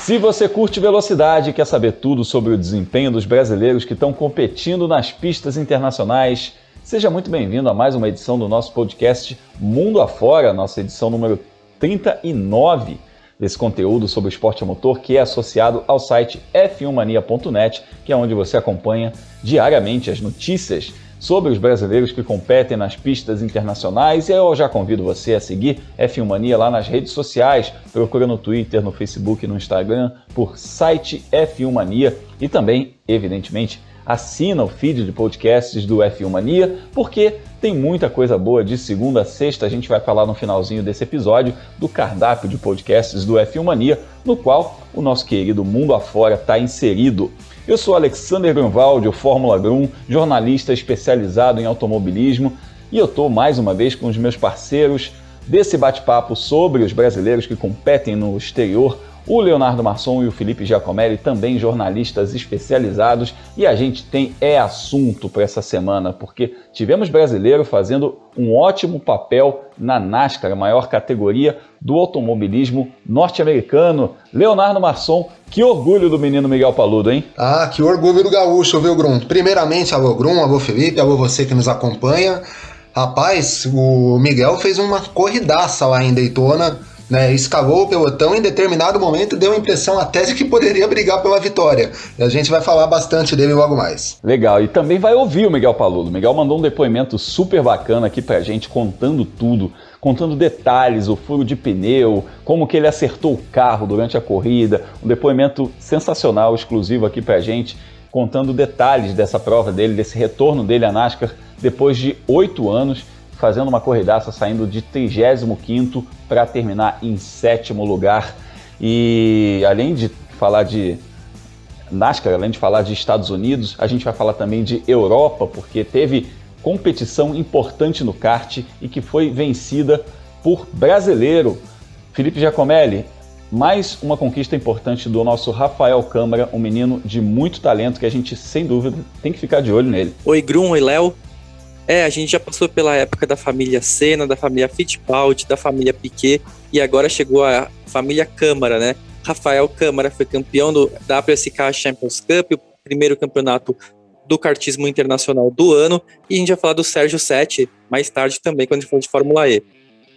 Se você curte velocidade e quer saber tudo sobre o desempenho dos brasileiros que estão competindo nas pistas internacionais, seja muito bem-vindo a mais uma edição do nosso podcast Mundo Afora, nossa edição número 39 desse conteúdo sobre o esporte a motor, que é associado ao site f1mania.net, que é onde você acompanha diariamente as notícias sobre os brasileiros que competem nas pistas internacionais. E eu já convido você a seguir F1 Mania lá nas redes sociais, procura no Twitter, no Facebook e no Instagram por site F1 Mania e também, evidentemente, assina o feed de podcasts do F1 Mania, porque tem muita coisa boa de segunda a sexta. A gente vai falar no finalzinho desse episódio do cardápio de podcasts do F1 Mania, no qual o nosso querido Mundo Afora está inserido. Eu sou Alexander Grunwald, o Fórmula Grum, jornalista especializado em automobilismo, e eu estou mais uma vez com os meus parceiros desse bate-papo sobre os brasileiros que competem no exterior, o Leonardo Marçom e o Felipe Giacomelli, também jornalistas especializados, e a gente tem assunto para essa semana, porque tivemos brasileiro fazendo um ótimo papel na NASCAR, a maior categoria do automobilismo norte-americano. Leonardo Marçom, que orgulho do menino Miguel Paludo, hein? Ah, que orgulho do gaúcho, viu, Grum? Primeiramente, alô, Grum, alô, Felipe, alô, você que nos acompanha. Rapaz, o Miguel fez uma corridaça lá em Daytona, né? Escalou o pelotão, em determinado momento deu a impressão até de que poderia brigar pela vitória. E a gente vai falar bastante dele logo mais. Legal, e também vai ouvir o Miguel Paludo. O Miguel mandou um depoimento super bacana aqui pra gente, contando tudo, contando detalhes, o furo de pneu, como que ele acertou o carro durante a corrida, um depoimento sensacional, exclusivo aqui pra gente, contando detalhes dessa prova dele, desse retorno dele à NASCAR depois de 8 anos, fazendo uma corridaça, saindo de 35º para terminar em 7º lugar. E além de falar de NASCAR, além de falar de Estados Unidos, a gente vai falar também de Europa, porque teve competição importante no kart e que foi vencida por brasileiro. Felipe Giacomelli, mais uma conquista importante do nosso Rafael Câmara, um menino de muito talento que a gente, sem dúvida, tem que ficar de olho nele. Oi, Grum, oi, Léo. A gente já passou pela época da família Senna, da família Fittipaldi, da família Piquet, e agora chegou a família Câmara, né? Rafael Câmara foi campeão da WSK Champions Cup, o primeiro campeonato do kartismo internacional do ano, e a gente vai falar do Sérgio Setti mais tarde também, quando a gente for de Fórmula E.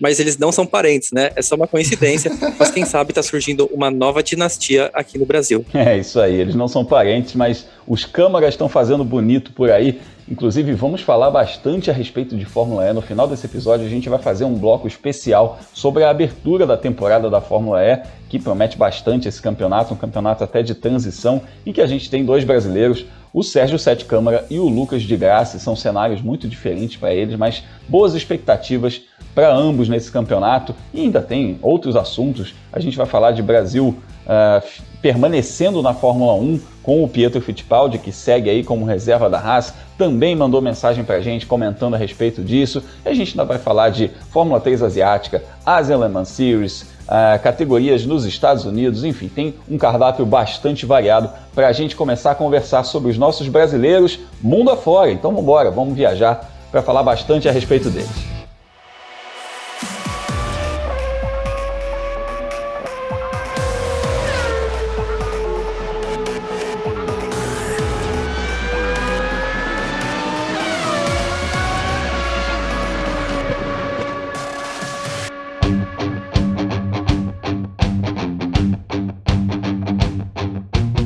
Mas eles não são parentes, né? É só uma coincidência, mas quem sabe tá surgindo uma nova dinastia aqui no Brasil. É isso aí, eles não são parentes, mas os Câmaras estão fazendo bonito por aí. Inclusive, vamos falar bastante a respeito de Fórmula E. No final desse episódio, a gente vai fazer um bloco especial sobre a abertura da temporada da Fórmula E, que promete bastante esse campeonato, um campeonato até de transição, em que a gente tem dois brasileiros, o Sérgio Sete Câmara e o Lucas de Grassi. São cenários muito diferentes para eles, mas boas expectativas para ambos nesse campeonato. E ainda tem outros assuntos. A gente vai falar de Brasil permanecendo na Fórmula 1 com o Pietro Fittipaldi, que segue aí como reserva da Haas, também mandou mensagem para a gente comentando a respeito disso. E a gente ainda vai falar de Fórmula 3 asiática, Asian Le Mans Series, categorias nos Estados Unidos, enfim, tem um cardápio bastante variado para a gente começar a conversar sobre os nossos brasileiros mundo afora. Então vamos embora, vamos viajar para falar bastante a respeito deles.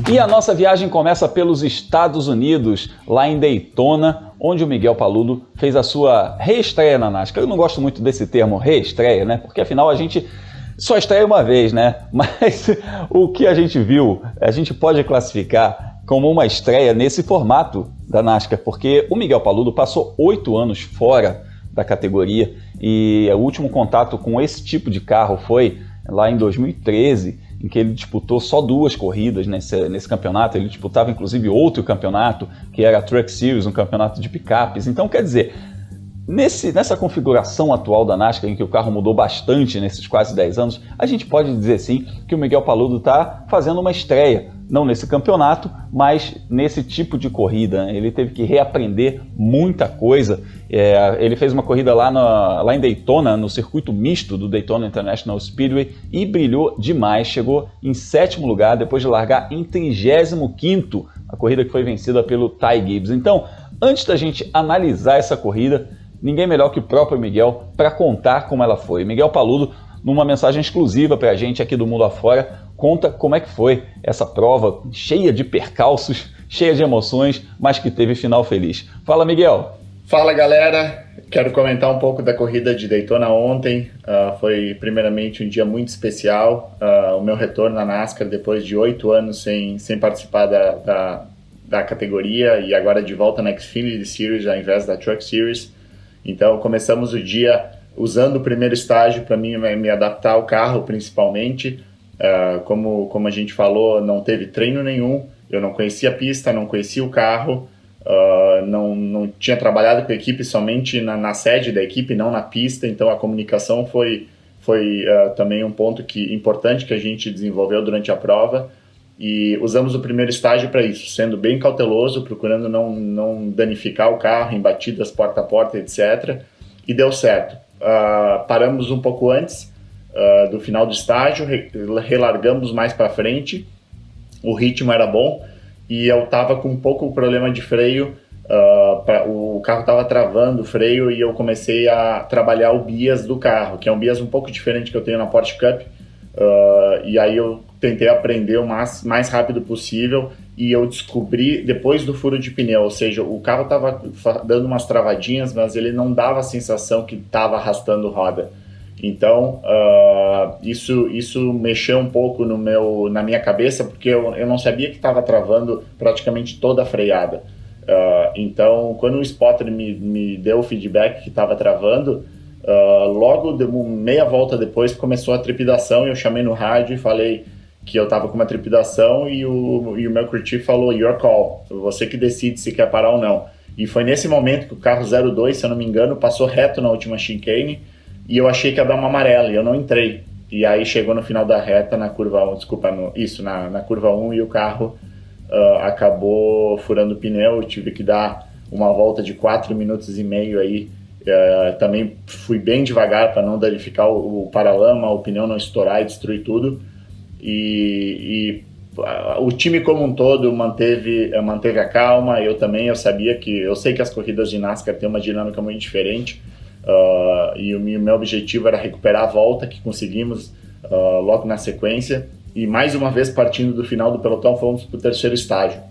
E a nossa viagem começa pelos Estados Unidos, lá em Daytona, onde o Miguel Paludo fez a sua reestreia na NASCAR. Eu não gosto muito desse termo reestreia, né? Porque afinal a gente só estreia uma vez, né? Mas o que a gente viu, a gente pode classificar como uma estreia nesse formato da NASCAR, porque o Miguel Paludo passou 8 anos fora da categoria e o último contato com esse tipo de carro foi lá em 2013, em que ele disputou só 2 corridas nesse campeonato. Ele disputava inclusive outro campeonato, que era a Truck Series, um campeonato de picapes. Então, quer dizer, Nessa configuração atual da NASCAR, em que o carro mudou bastante nesses quase 10 anos, a gente pode dizer sim que o Miguel Paludo está fazendo uma estreia, não nesse campeonato, mas nesse tipo de corrida. Ele teve que reaprender muita coisa. Ele fez uma corrida lá em Daytona, no circuito misto do Daytona International Speedway, e brilhou demais. Chegou em 7º lugar, depois de largar em 35º, a corrida que foi vencida pelo Ty Gibbs. Então, antes da gente analisar essa corrida, ninguém melhor que o próprio Miguel para contar como ela foi. Miguel Paludo, numa mensagem exclusiva para a gente aqui do Mundo Afora, conta como é que foi essa prova cheia de percalços, cheia de emoções, mas que teve final feliz. Fala, Miguel! Fala, galera! Quero comentar um pouco da corrida de Daytona ontem. Foi primeiramente um dia muito especial. O meu retorno na NASCAR depois de 8 anos sem participar da categoria e agora de volta na Xfinity Series ao invés da Truck Series. Então começamos o dia usando o primeiro estágio para mim me adaptar ao carro principalmente. Como a gente falou, não teve treino nenhum, eu não conhecia a pista, não conhecia o carro, não tinha trabalhado com a equipe somente na sede da equipe, não na pista, então a comunicação foi também um ponto importante que a gente desenvolveu durante a prova. E usamos o primeiro estágio para isso, sendo bem cauteloso, procurando não danificar o carro em batidas porta a porta, etc. E deu certo. Paramos um pouco antes do final do estágio, relargamos mais para frente, o ritmo era bom e eu estava com um pouco problema de freio, o carro estava travando o freio e eu comecei a trabalhar o bias do carro, que é um bias um pouco diferente que eu tenho na Porsche Cup. E aí eu tentei aprender o mais rápido possível e eu descobri depois do furo de pneu, ou seja, o carro estava dando umas travadinhas, mas ele não dava a sensação que estava arrastando roda. Então isso mexeu um pouco na minha cabeça, porque eu não sabia que estava travando praticamente toda a freada. Então quando o spotter me deu o feedback que estava travando, logo meia volta depois começou a trepidação e eu chamei no rádio e falei que eu estava com uma trepidação e o meu crew chief falou, your call, você que decide se quer parar ou não. E foi nesse momento que o carro 02, se eu não me engano, passou reto na última chicane e eu achei que ia dar uma amarela e eu não entrei. E aí chegou no final da reta, na curva 1, na curva 1 e o carro acabou furando o pneu, eu tive que dar uma volta de 4 minutos e meio aí. Também fui bem devagar para não danificar o paralama, o pneu não estourar e destruir tudo. E o time como um todo manteve a calma. Eu sei que as corridas de NASCAR têm uma dinâmica muito diferente, e o meu objetivo era recuperar a volta que conseguimos logo na sequência, e mais uma vez partindo do final do pelotão fomos para o terceiro estágio.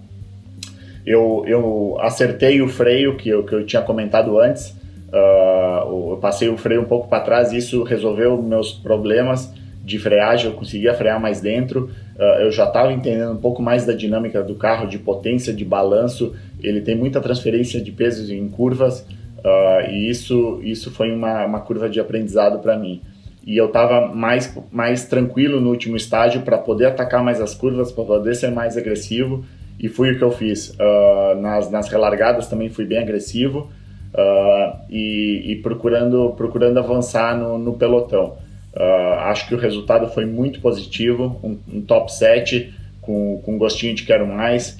Eu acertei o freio que eu tinha comentado antes. Eu passei o freio um pouco para trás e isso resolveu meus problemas de freagem, eu conseguia frear mais dentro. Eu já estava entendendo um pouco mais da dinâmica do carro, de potência, de balanço. Ele tem muita transferência de pesos em curvas, e isso foi uma curva de aprendizado para mim. E eu estava mais tranquilo no último estágio para poder atacar mais as curvas, para poder ser mais agressivo, e foi o que eu fiz. Nas relargadas também fui bem agressivo, e procurando avançar no pelotão. Acho que o resultado foi muito positivo, um top 7 com gostinho de quero mais.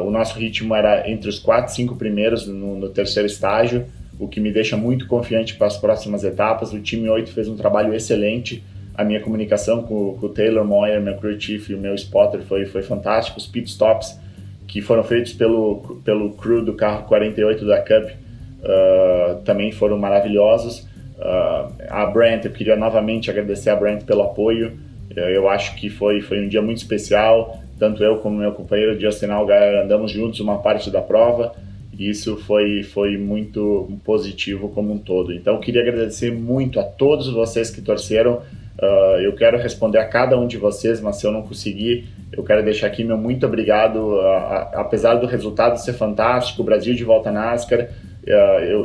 O nosso ritmo era entre os 4 e 5 primeiros no terceiro estágio, o que me deixa muito confiante para as próximas etapas. O time 8 fez um trabalho excelente, a minha comunicação com o Taylor Moyer, meu crew chief e o meu spotter foi fantástico. Os pit stops que foram feitos pelo crew do carro 48 da Cup também foram maravilhosos. A Brent, eu queria novamente agradecer a Brent pelo apoio. Eu acho que foi um dia muito especial, tanto eu como meu companheiro Justin Allgaier andamos juntos uma parte da prova, e isso foi muito positivo como um todo. Então eu queria agradecer muito a todos vocês que torceram. Eu quero responder a cada um de vocês, mas se eu não conseguir, eu quero deixar aqui meu muito obrigado. Apesar do resultado ser fantástico, o Brasil de volta à NASCAR,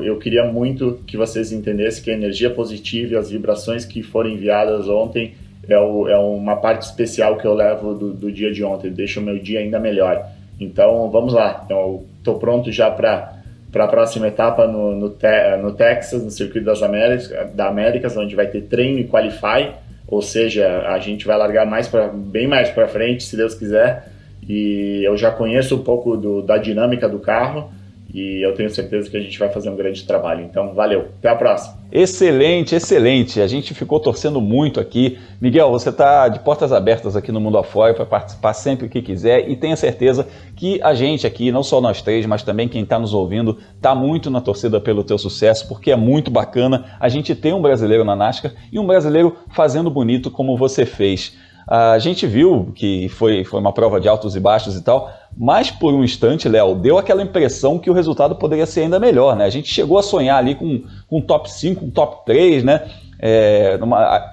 eu queria muito que vocês entendessem que a energia positiva e as vibrações que foram enviadas ontem é uma parte especial que eu levo do dia de ontem, deixa o meu dia ainda melhor. Então vamos lá, eu estou pronto já para para a próxima etapa no Texas, no Circuito das Américas, onde vai ter treino e qualify, ou seja, a gente vai largar bem mais para frente, se Deus quiser, e eu já conheço um pouco da dinâmica do carro, e eu tenho certeza que a gente vai fazer um grande trabalho. Então, valeu. Até a próxima. Excelente, excelente. A gente ficou torcendo muito aqui. Miguel, você está de portas abertas aqui no Mundo Afora para participar sempre que quiser e tenha certeza que a gente aqui, não só nós três, mas também quem está nos ouvindo, está muito na torcida pelo teu sucesso, porque é muito bacana a gente ter um brasileiro na NASCAR e um brasileiro fazendo bonito como você fez. A gente viu que foi uma prova de altos e baixos e tal, mas por um instante, Léo, deu aquela impressão que o resultado poderia ser ainda melhor, né? A gente chegou a sonhar ali com um top 5, um top 3, né?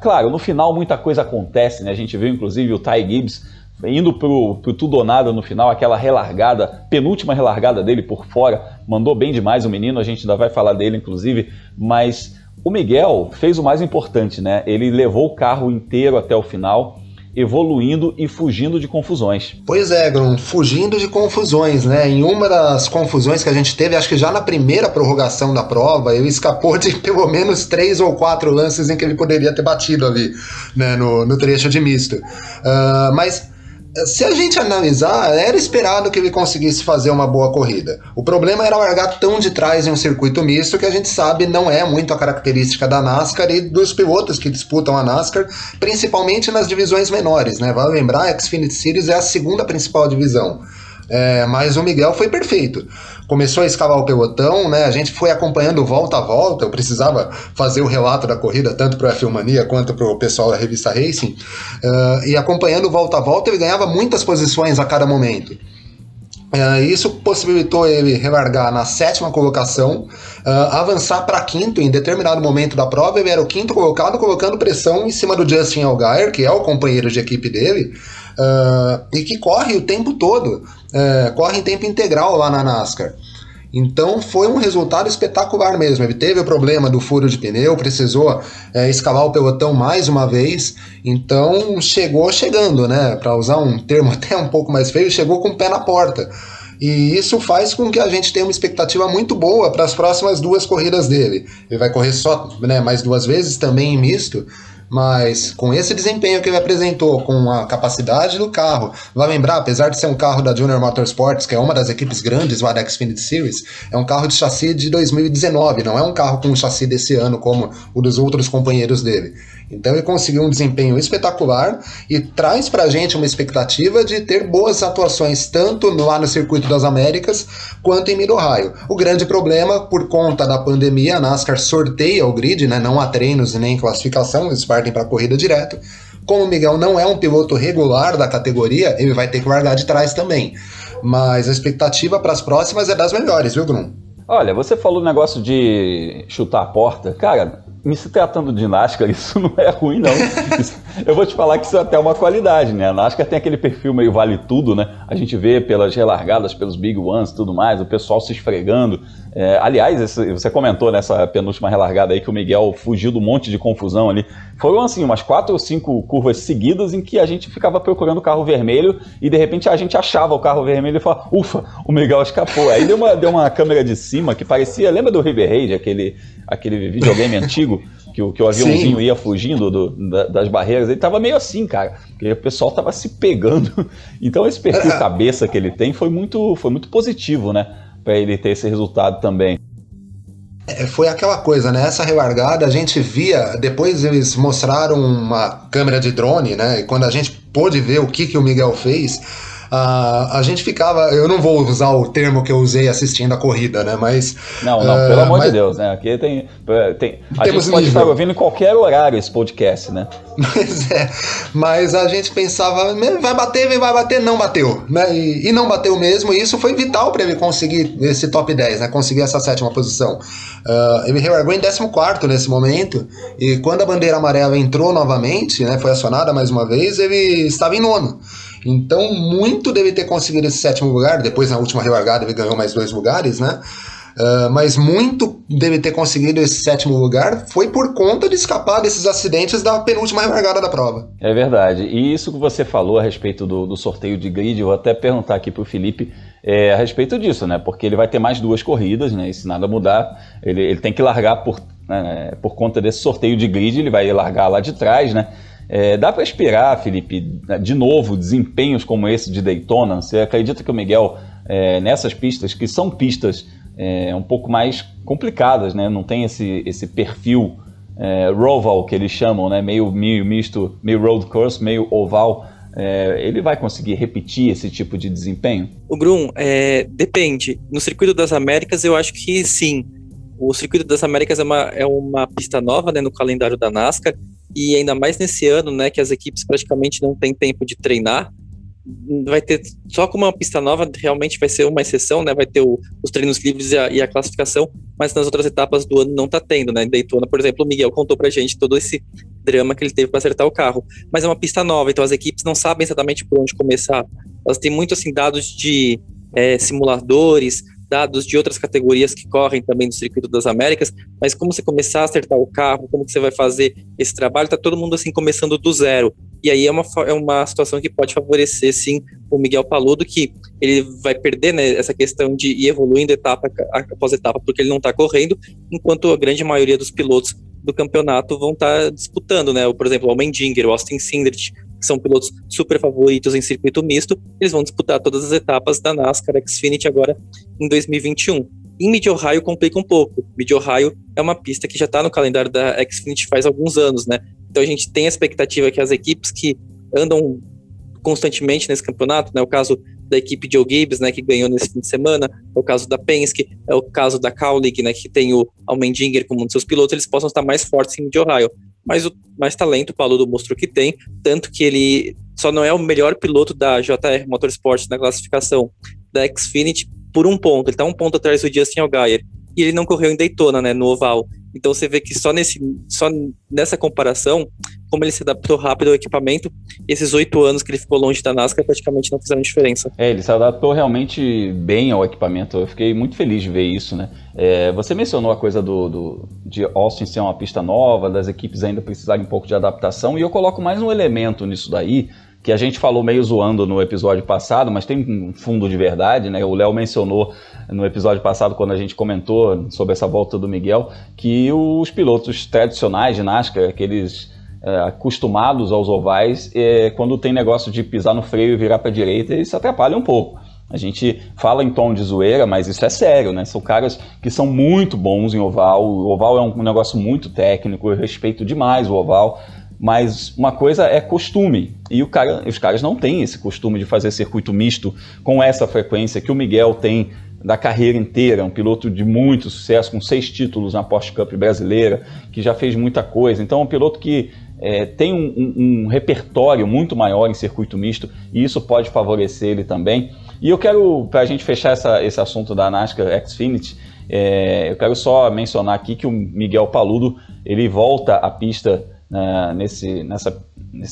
Claro, no final muita coisa acontece, né? A gente viu inclusive o Ty Gibbs indo pro tudo ou nada no final, aquela relargada, penúltima relargada dele por fora, mandou bem demais o menino, a gente ainda vai falar dele inclusive, mas o Miguel fez o mais importante, né? Ele levou o carro inteiro até o final, evoluindo e fugindo de confusões. Pois é, Grum, fugindo de confusões, né? Em uma das confusões que a gente teve, acho que já na primeira prorrogação da prova, ele escapou de pelo menos 3 ou 4 lances em que ele poderia ter batido ali, né, no trecho de misto. Mas se a gente analisar, era esperado que ele conseguisse fazer uma boa corrida. O problema era largar tão de trás em um circuito misto que a gente sabe não é muito a característica da NASCAR e dos pilotos que disputam a NASCAR, principalmente nas divisões menores, né? Vale lembrar, a Xfinity Series é a segunda principal divisão. Mas o Miguel foi perfeito. Começou a escalar o pelotão, né? A gente foi acompanhando volta a volta. Eu precisava fazer o relato da corrida, tanto para a F1 Mania quanto para o pessoal da revista Racing. E acompanhando volta a volta, ele ganhava muitas posições a cada momento. Isso possibilitou ele relargar na 7ª colocação, avançar para 5º em determinado momento da prova. Ele era o 5º colocado, colocando pressão em cima do Justin Allgaier, que é o companheiro de equipe dele, e que corre o tempo todo, corre em tempo integral lá na NASCAR. Então foi um resultado espetacular mesmo. Ele teve o problema do furo de pneu, precisou escalar o pelotão mais uma vez, então chegando, né? Para usar um termo até um pouco mais feio, chegou com o pé na porta. E isso faz com que a gente tenha uma expectativa muito boa para as próximas 2 corridas dele. Ele vai correr só, né, mais 2 vezes, também em misto, mas com esse desempenho que ele apresentou, com a capacidade do carro, vai lembrar, apesar de ser um carro da Junior Motorsports, que é uma das equipes grandes lá da Xfinity Series, é um carro de chassi de 2019, não é um carro com um chassi desse ano como o dos outros companheiros dele. Então ele conseguiu um desempenho espetacular e traz pra gente uma expectativa de ter boas atuações tanto lá no Circuito das Américas quanto em Mid-Ohio. O grande problema, por conta da pandemia, a NASCAR sorteia o grid, né? Não há treinos nem classificação, eles partem para a corrida direto. Como o Miguel não é um piloto regular da categoria, ele vai ter que largar de trás também. Mas a expectativa para as próximas é das melhores, viu, Grum? Olha, você falou o negócio de chutar a porta. Cara, me se tratando de NASCAR, isso não é ruim, não. Eu vou te falar que isso é até uma qualidade, né? A NASCAR tem aquele perfil meio vale tudo, né? A gente vê pelas relargadas, pelos Big Ones e tudo mais, o pessoal se esfregando. Aliás, você comentou nessa penúltima relargada aí que o Miguel fugiu do monte de confusão ali. Foram, assim, umas 4 ou 5 curvas seguidas em que a gente ficava procurando o carro vermelho e, de repente, a gente achava o carro vermelho e falava, ufa, o Miguel escapou. Aí deu uma câmera de cima que parecia, lembra do River Raid, aquele videogame antigo? Que o aviãozinho ia fugindo das barreiras, ele tava meio assim, cara, porque o pessoal tava se pegando. Então esse perfil cabeça que ele tem foi muito positivo, né, para ele ter esse resultado também. Foi aquela coisa, né, essa relargada a gente via, depois eles mostraram uma câmera de drone, né, e quando a gente pôde ver o que o Miguel fez, a gente ficava, eu não vou usar o termo que eu usei assistindo a corrida, né, mas... Não, pelo amor de Deus, né, aqui tem a gente pode estar ouvindo em qualquer horário esse podcast, né. Mas a gente pensava, vai bater, não bateu, né, e não bateu mesmo, e isso foi vital para ele conseguir esse top 10, né, conseguir essa 7ª posição. Ele relargou em 14º nesse momento, e quando a bandeira amarela entrou novamente, né, foi acionada mais uma vez, ele estava em 9º. Então, muito deve ter conseguido esse 7º lugar. Depois, na última relargada, ele ganhou mais 2 lugares, né? Mas muito deve ter conseguido esse 7º lugar foi por conta de escapar desses acidentes da penúltima relargada da prova. É verdade. E isso que você falou a respeito do sorteio de grid, eu vou até perguntar aqui para o Felipe a respeito disso, né? Porque ele vai ter mais 2 corridas, né? E se nada mudar, ele tem que largar por conta desse sorteio de grid, ele vai largar lá de trás, né? Dá para esperar, Felipe, de novo, desempenhos como esse de Daytona? Você acredita que o Miguel, nessas pistas, que são pistas um pouco mais complicadas, né? Não tem esse perfil roval que eles chamam, né? Meio misto, meio road course, meio oval. Ele vai conseguir repetir esse tipo de desempenho? O Grum, depende. No Circuito das Américas, eu acho que sim. O Circuito das Américas é uma pista nova, né, no calendário da NASCAR, e ainda mais nesse ano, né, que as equipes praticamente não têm tempo de treinar. Vai ter, só como uma pista nova, realmente vai ser uma exceção, né, vai ter os treinos livres e a classificação, mas nas outras etapas do ano não tá tendo, né. Em Daytona, por exemplo, o Miguel contou pra gente todo esse drama que ele teve para acertar o carro, mas é uma pista nova, então as equipes não sabem exatamente por onde começar. Elas têm muito, assim, dados de simuladores, dados de outras categorias que correm também no Circuito das Américas, mas como você começar a acertar o carro, como que você vai fazer esse trabalho, tá todo mundo assim começando do zero, e aí é uma situação que pode favorecer sim o Miguel Paludo, que ele vai perder, né, essa questão de ir evoluindo etapa após etapa, porque ele não tá correndo, enquanto a grande maioria dos pilotos do campeonato vão estar disputando, né, por exemplo, o Allmendinger, o Austin Cindric, que são pilotos super favoritos em circuito misto, eles vão disputar todas as etapas da NASCAR Xfinity agora em 2021. Em Mid-Ohio complica um pouco. Mid-Ohio é uma pista que já está no calendário da Xfinity faz alguns anos, né? Então a gente tem a expectativa que as equipes que andam constantemente nesse campeonato, né? O caso da equipe Joe Gibbs, né, que ganhou nesse fim de semana, é o caso da Penske, é o caso da Kaulig, né, que tem o Allmendinger como um de seus pilotos, eles possam estar mais fortes em Mid-Ohio. Mas o mais talento o Paludo mostrou que tem, tanto que ele só não é o melhor piloto da JR Motorsport na classificação da Xfinity por um ponto, ele está um ponto atrás do Justin Allgaier, e ele não correu em Daytona, né, no oval. Então você vê que só nessa comparação, como ele se adaptou rápido ao equipamento, esses 8 anos que ele ficou longe da NASCAR praticamente não fizeram diferença. Ele se adaptou realmente bem ao equipamento, eu fiquei muito feliz de ver isso, né? Você mencionou a coisa de Austin ser uma pista nova, das equipes ainda precisarem um pouco de adaptação, e eu coloco mais um elemento nisso daí, que a gente falou meio zoando no episódio passado, mas tem um fundo de verdade, né? O Léo mencionou no episódio passado, quando a gente comentou sobre essa volta do Miguel, que os pilotos tradicionais de NASCAR, aqueles acostumados aos ovais, quando tem negócio de pisar no freio e virar para a direita, eles se atrapalham um pouco. A gente fala em tom de zoeira, mas isso é sério, né? São caras que são muito bons em oval, o oval é um negócio muito técnico, eu respeito demais o oval, mas uma coisa é costume, e os caras não têm esse costume de fazer circuito misto com essa frequência que o Miguel tem da carreira inteira, um piloto de muito sucesso, com 6 títulos na Porsche Cup brasileira, que já fez muita coisa. Então é um piloto que tem um repertório muito maior em circuito misto, e isso pode favorecer ele também. E eu quero, para a gente fechar esse assunto da NASCAR Xfinity, eu quero só mencionar aqui que o Miguel Paludo, ele volta à pista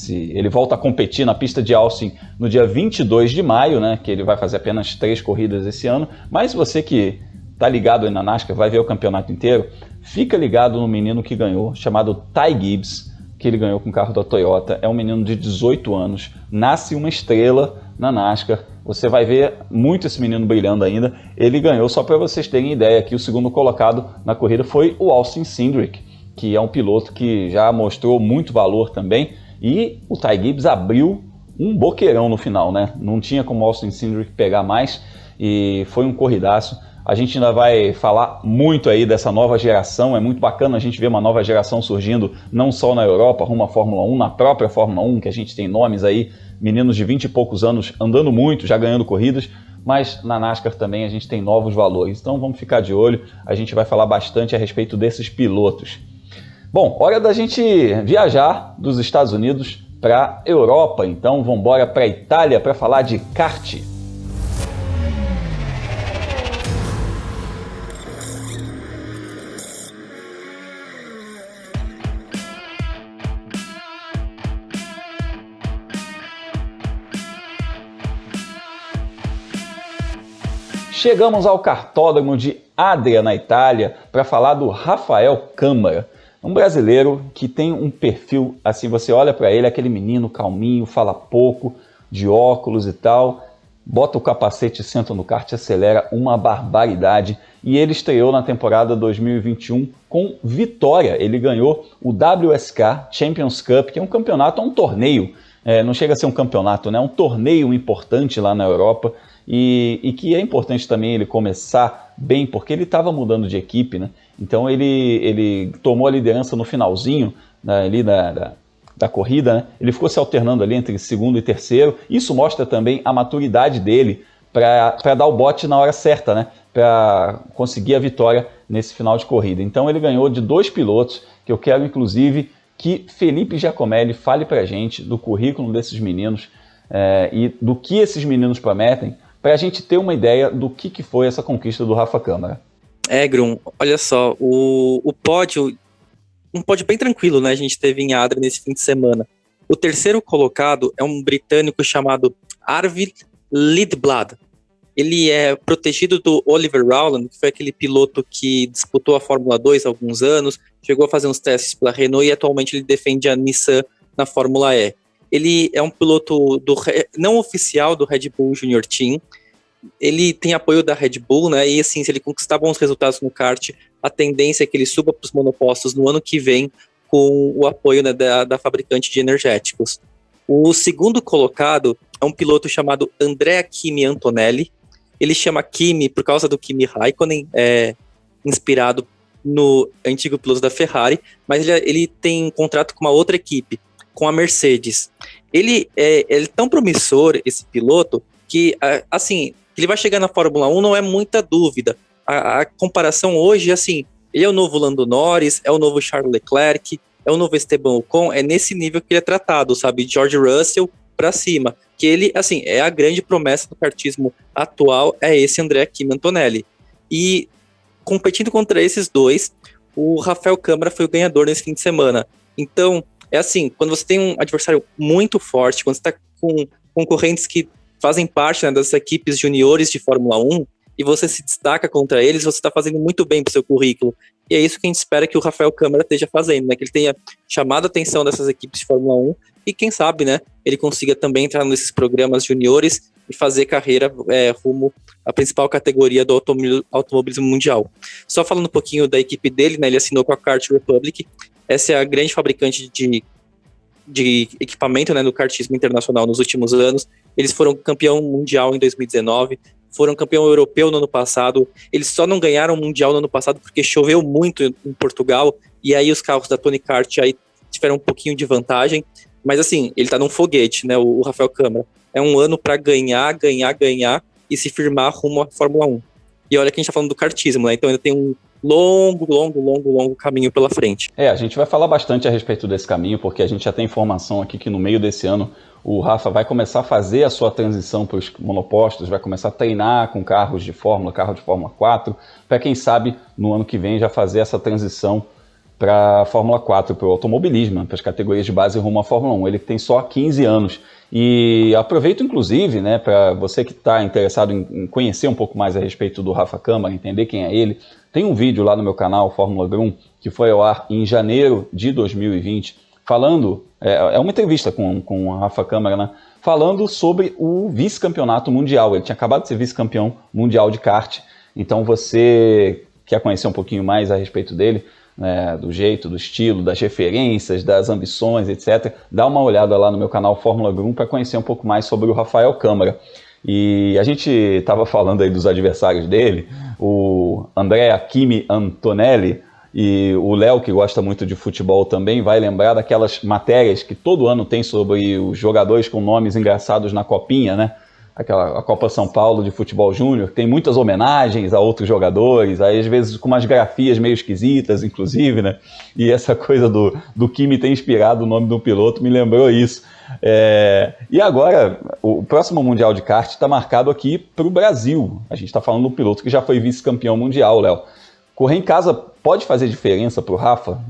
ele volta a competir na pista de Austin no dia 22 de maio, né, que ele vai fazer apenas 3 corridas esse ano, mas você que está ligado aí na NASCAR, vai ver o campeonato inteiro, fica ligado no menino que ganhou, chamado Ty Gibbs, que ele ganhou com o carro da Toyota. É um menino de 18 anos, nasce uma estrela na NASCAR, você vai ver muito esse menino brilhando ainda. Ele ganhou, só para vocês terem ideia, que o segundo colocado na corrida foi o Austin Cindric, que é um piloto que já mostrou muito valor também, e o Ty Gibbs abriu um boqueirão no final, né? Não tinha como o Austin Cindric pegar mais, e foi um corridaço. A gente ainda vai falar muito aí dessa nova geração, é muito bacana a gente ver uma nova geração surgindo, não só na Europa, rumo à Fórmula 1, na própria Fórmula 1, que a gente tem nomes aí, meninos de 20 e poucos anos andando muito, já ganhando corridas, mas na NASCAR também a gente tem novos valores. Então vamos ficar de olho, a gente vai falar bastante a respeito desses pilotos. Bom, hora da gente viajar dos Estados Unidos para a Europa, então vamos embora para a Itália para falar de kart. Chegamos ao kartódromo de Adria, na Itália, para falar do Rafael Câmara. Um brasileiro que tem um perfil, assim, você olha para ele, aquele menino calminho, fala pouco, de óculos e tal, bota o capacete, senta no kart, acelera uma barbaridade. E ele estreou na temporada 2021 com vitória. Ele ganhou o WSK Champions Cup, que é um campeonato, um torneio. Não chega a ser um campeonato, né? É um torneio importante lá na Europa. E que é importante também ele começar bem, porque ele estava mudando de equipe, né? Então ele tomou a liderança no finalzinho, né, ali da corrida, né? Ele ficou se alternando ali entre segundo e terceiro. Isso mostra também a maturidade dele para dar o bote na hora certa, né? Para conseguir a vitória nesse final de corrida. Então ele ganhou de 2 pilotos, que eu quero inclusive que Felipe Giacomelli fale para a gente do currículo desses meninos e do que esses meninos prometem, para a gente ter uma ideia do que foi essa conquista do Rafa Câmara. Grum, olha só, o pódio, um pódio bem tranquilo, né? A gente teve em Adria nesse fim de semana. O terceiro colocado é um britânico chamado Arvid Lidblad. Ele é protegido do Oliver Rowland, que foi aquele piloto que disputou a Fórmula 2 há alguns anos, chegou a fazer uns testes pela Renault e atualmente ele defende a Nissan na Fórmula E. Ele é um piloto não oficial do Red Bull Junior Team. Ele tem apoio da Red Bull, né? E assim, se ele conquistar bons resultados no kart, a tendência é que ele suba para os monopostos no ano que vem com o apoio, né, da fabricante de energéticos. O segundo colocado é um piloto chamado Andrea Kimi Antonelli. Ele chama Kimi por causa do Kimi Raikkonen, inspirado no antigo piloto da Ferrari, mas ele tem um contrato com uma outra equipe, com a Mercedes. Ele é tão promissor, esse piloto, que, assim, ele vai chegar na Fórmula 1, não é muita dúvida. A comparação hoje, assim, ele é o novo Lando Norris, é o novo Charles Leclerc, é o novo Esteban Ocon, é nesse nível que ele é tratado, sabe? George Russell pra cima. Que ele, assim, é a grande promessa do kartismo atual, é esse Andrea Kimi Antonelli. E competindo contra esses dois, o Rafael Câmara foi o ganhador nesse fim de semana. Então, é assim, quando você tem um adversário muito forte, quando você está com concorrentes que fazem parte, né, das equipes juniores de Fórmula 1, e você se destaca contra eles, você está fazendo muito bem para o seu currículo. E é isso que a gente espera que o Rafael Câmara esteja fazendo, né? Que ele tenha chamado a atenção dessas equipes de Fórmula 1 e quem sabe, né, ele consiga também entrar nesses programas juniores e fazer carreira rumo à principal categoria do automobilismo mundial. Só falando um pouquinho da equipe dele, né, ele assinou com a Kart Republic. Essa é a grande fabricante de equipamento, né, no kartismo internacional nos últimos anos. Eles foram campeão mundial em 2019, foram campeão europeu no ano passado. Eles só não ganharam o mundial no ano passado porque choveu muito em Portugal, e aí os carros da Tony Kart aí tiveram um pouquinho de vantagem. Mas assim, ele tá num foguete, né, o Rafael Câmara. É um ano para ganhar e se firmar rumo à Fórmula 1. E olha que a gente tá falando do kartismo, né, então ainda tem um longo caminho pela frente. A gente vai falar bastante a respeito desse caminho, porque a gente já tem informação aqui que no meio desse ano o Rafa vai começar a fazer a sua transição para os monopostos, vai começar a treinar com carro de Fórmula 4, para quem sabe no ano que vem já fazer essa transição para a Fórmula 4, para o automobilismo, para as categorias de base rumo à Fórmula 1. Ele tem só 15 anos. E aproveito, inclusive, né, para você que está interessado em conhecer um pouco mais a respeito do Rafa Câmara, entender quem é ele, tem um vídeo lá no meu canal, Fórmula Grum, que foi ao ar em janeiro de 2020, falando, é uma entrevista com o Rafa Câmara, né, falando sobre o vice-campeonato mundial. Ele tinha acabado de ser vice-campeão mundial de kart. Então você quer conhecer um pouquinho mais a respeito dele, né, do jeito, do estilo, das referências, das ambições, etc., dá uma olhada lá no meu canal Fórmula Grum para conhecer um pouco mais sobre o Rafael Câmara. E a gente estava falando aí dos adversários dele, o Andrea Kimi Antonelli, e o Léo, que gosta muito de futebol também, vai lembrar daquelas matérias que todo ano tem sobre os jogadores com nomes engraçados na copinha, né? A Copa São Paulo de Futebol Júnior, tem muitas homenagens a outros jogadores, aí às vezes com umas grafias meio esquisitas, inclusive, né? E essa coisa do Kimi ter inspirado o nome do piloto me lembrou isso. E agora, o próximo Mundial de Kart está marcado aqui para o Brasil. A gente está falando do piloto que já foi vice-campeão mundial, Léo. Correr em casa pode fazer diferença para o Rafa?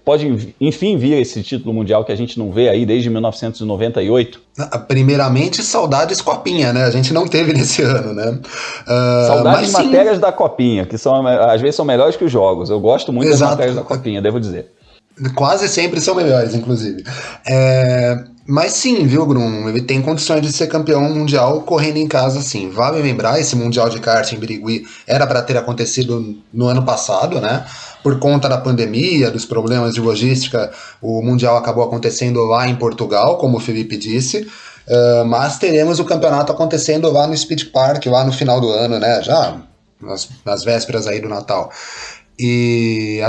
Pode, enfim, vir esse título mundial que a gente não vê aí desde 1998? Primeiramente, saudades Copinha, né? A gente não teve nesse ano, né? Saudades matérias da Copinha, que às vezes são melhores que os jogos. Eu gosto muito das matérias da Copinha, devo dizer. Quase sempre são melhores, inclusive. Mas sim, viu, Bruno? Ele tem condições de ser campeão mundial correndo em casa, sim. Vale lembrar, esse Mundial de Kart em Birigui era para ter acontecido no ano passado, né? Por conta da pandemia, dos problemas de logística, o Mundial acabou acontecendo lá em Portugal, como o Felipe disse. Mas teremos o campeonato acontecendo lá no Speed Park, lá no final do ano, né? Já nas vésperas aí do Natal. E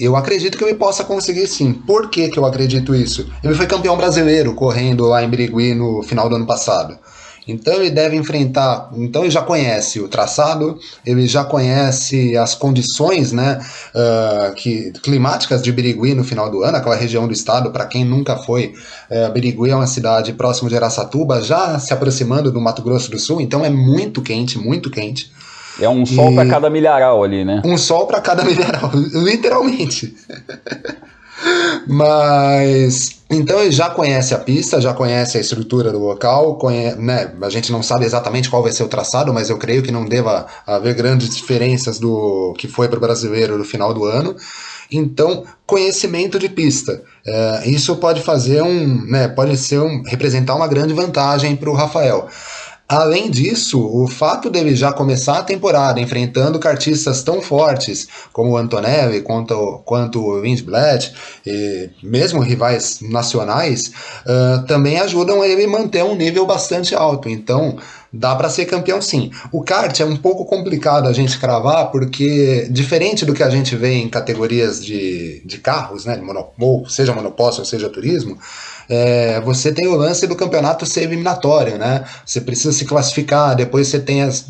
eu acredito que ele possa conseguir sim. Por que eu acredito isso? Ele foi campeão brasileiro correndo lá em Birigui no final do ano passado. Então ele deve enfrentar. Então ele já conhece o traçado, ele já conhece as condições, né, climáticas de Birigui no final do ano, aquela região do estado. Para quem nunca foi, Birigui é uma cidade próximo de Araçatuba, já se aproximando do Mato Grosso do Sul, então é muito quente, muito quente. É um sol para cada milharal ali, né? Um sol para cada milharal, literalmente. Mas então ele já conhece a pista, já conhece a estrutura do local, né? A gente não sabe exatamente qual vai ser o traçado, mas eu creio que não deva haver grandes diferenças do que foi para o brasileiro no final do ano. Então, conhecimento de pista, isso pode fazer representar uma grande vantagem para o Rafael. Além disso, o fato dele já começar a temporada enfrentando kartistas tão fortes como o Antonelli quanto o Lindblad, e mesmo rivais nacionais, também ajudam ele a manter um nível bastante alto. Então, dá para ser campeão sim. O kart é um pouco complicado a gente cravar, porque diferente do que a gente vê em categorias de carros, né, seja monoposto ou seja turismo, você tem o lance do campeonato ser eliminatório, né? Você precisa se classificar, depois você tem as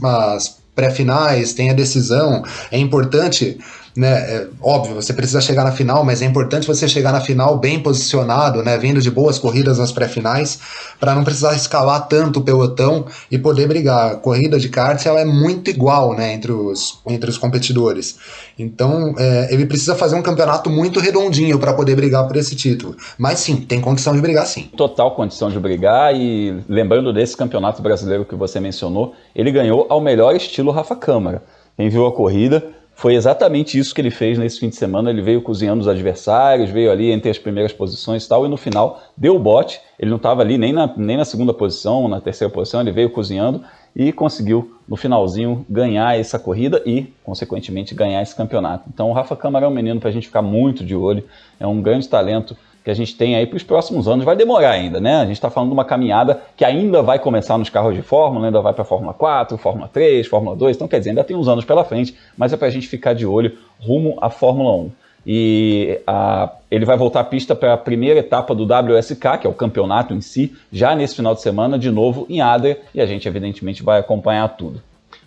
pré-finais, tem a decisão. É importante, né? Óbvio, você precisa chegar na final, mas é importante você chegar na final bem posicionado, né? Vindo de boas corridas nas pré-finais, para não precisar escalar tanto o pelotão e poder brigar. A corrida de kart ela é muito igual, né? Entre os competidores. Então, ele precisa fazer um campeonato muito redondinho para poder brigar por esse título. Mas sim, tem condição de brigar sim. Total condição de brigar, e lembrando desse campeonato brasileiro que você mencionou, ele ganhou ao melhor estilo Rafa Câmara. Quem viu a corrida, foi exatamente isso que ele fez nesse fim de semana. Ele veio cozinhando os adversários, veio ali entre as primeiras posições e tal, e no final deu o bote. Ele não estava ali nem na segunda posição, na terceira posição, ele veio cozinhando e conseguiu, no finalzinho, ganhar essa corrida e, consequentemente, ganhar esse campeonato. Então o Rafa Câmara é um menino para a gente ficar muito de olho, é um grande talento que a gente tem aí para os próximos anos. Vai demorar ainda, né? A gente está falando de uma caminhada que ainda vai começar nos carros de Fórmula, ainda vai para a Fórmula 4, Fórmula 3, Fórmula 2, então quer dizer, ainda tem uns anos pela frente, mas é para a gente ficar de olho rumo à Fórmula 1. E ele vai voltar à pista para a primeira etapa do WSK, que é o campeonato em si, já nesse final de semana, de novo em Adria, e a gente evidentemente vai acompanhar tudo.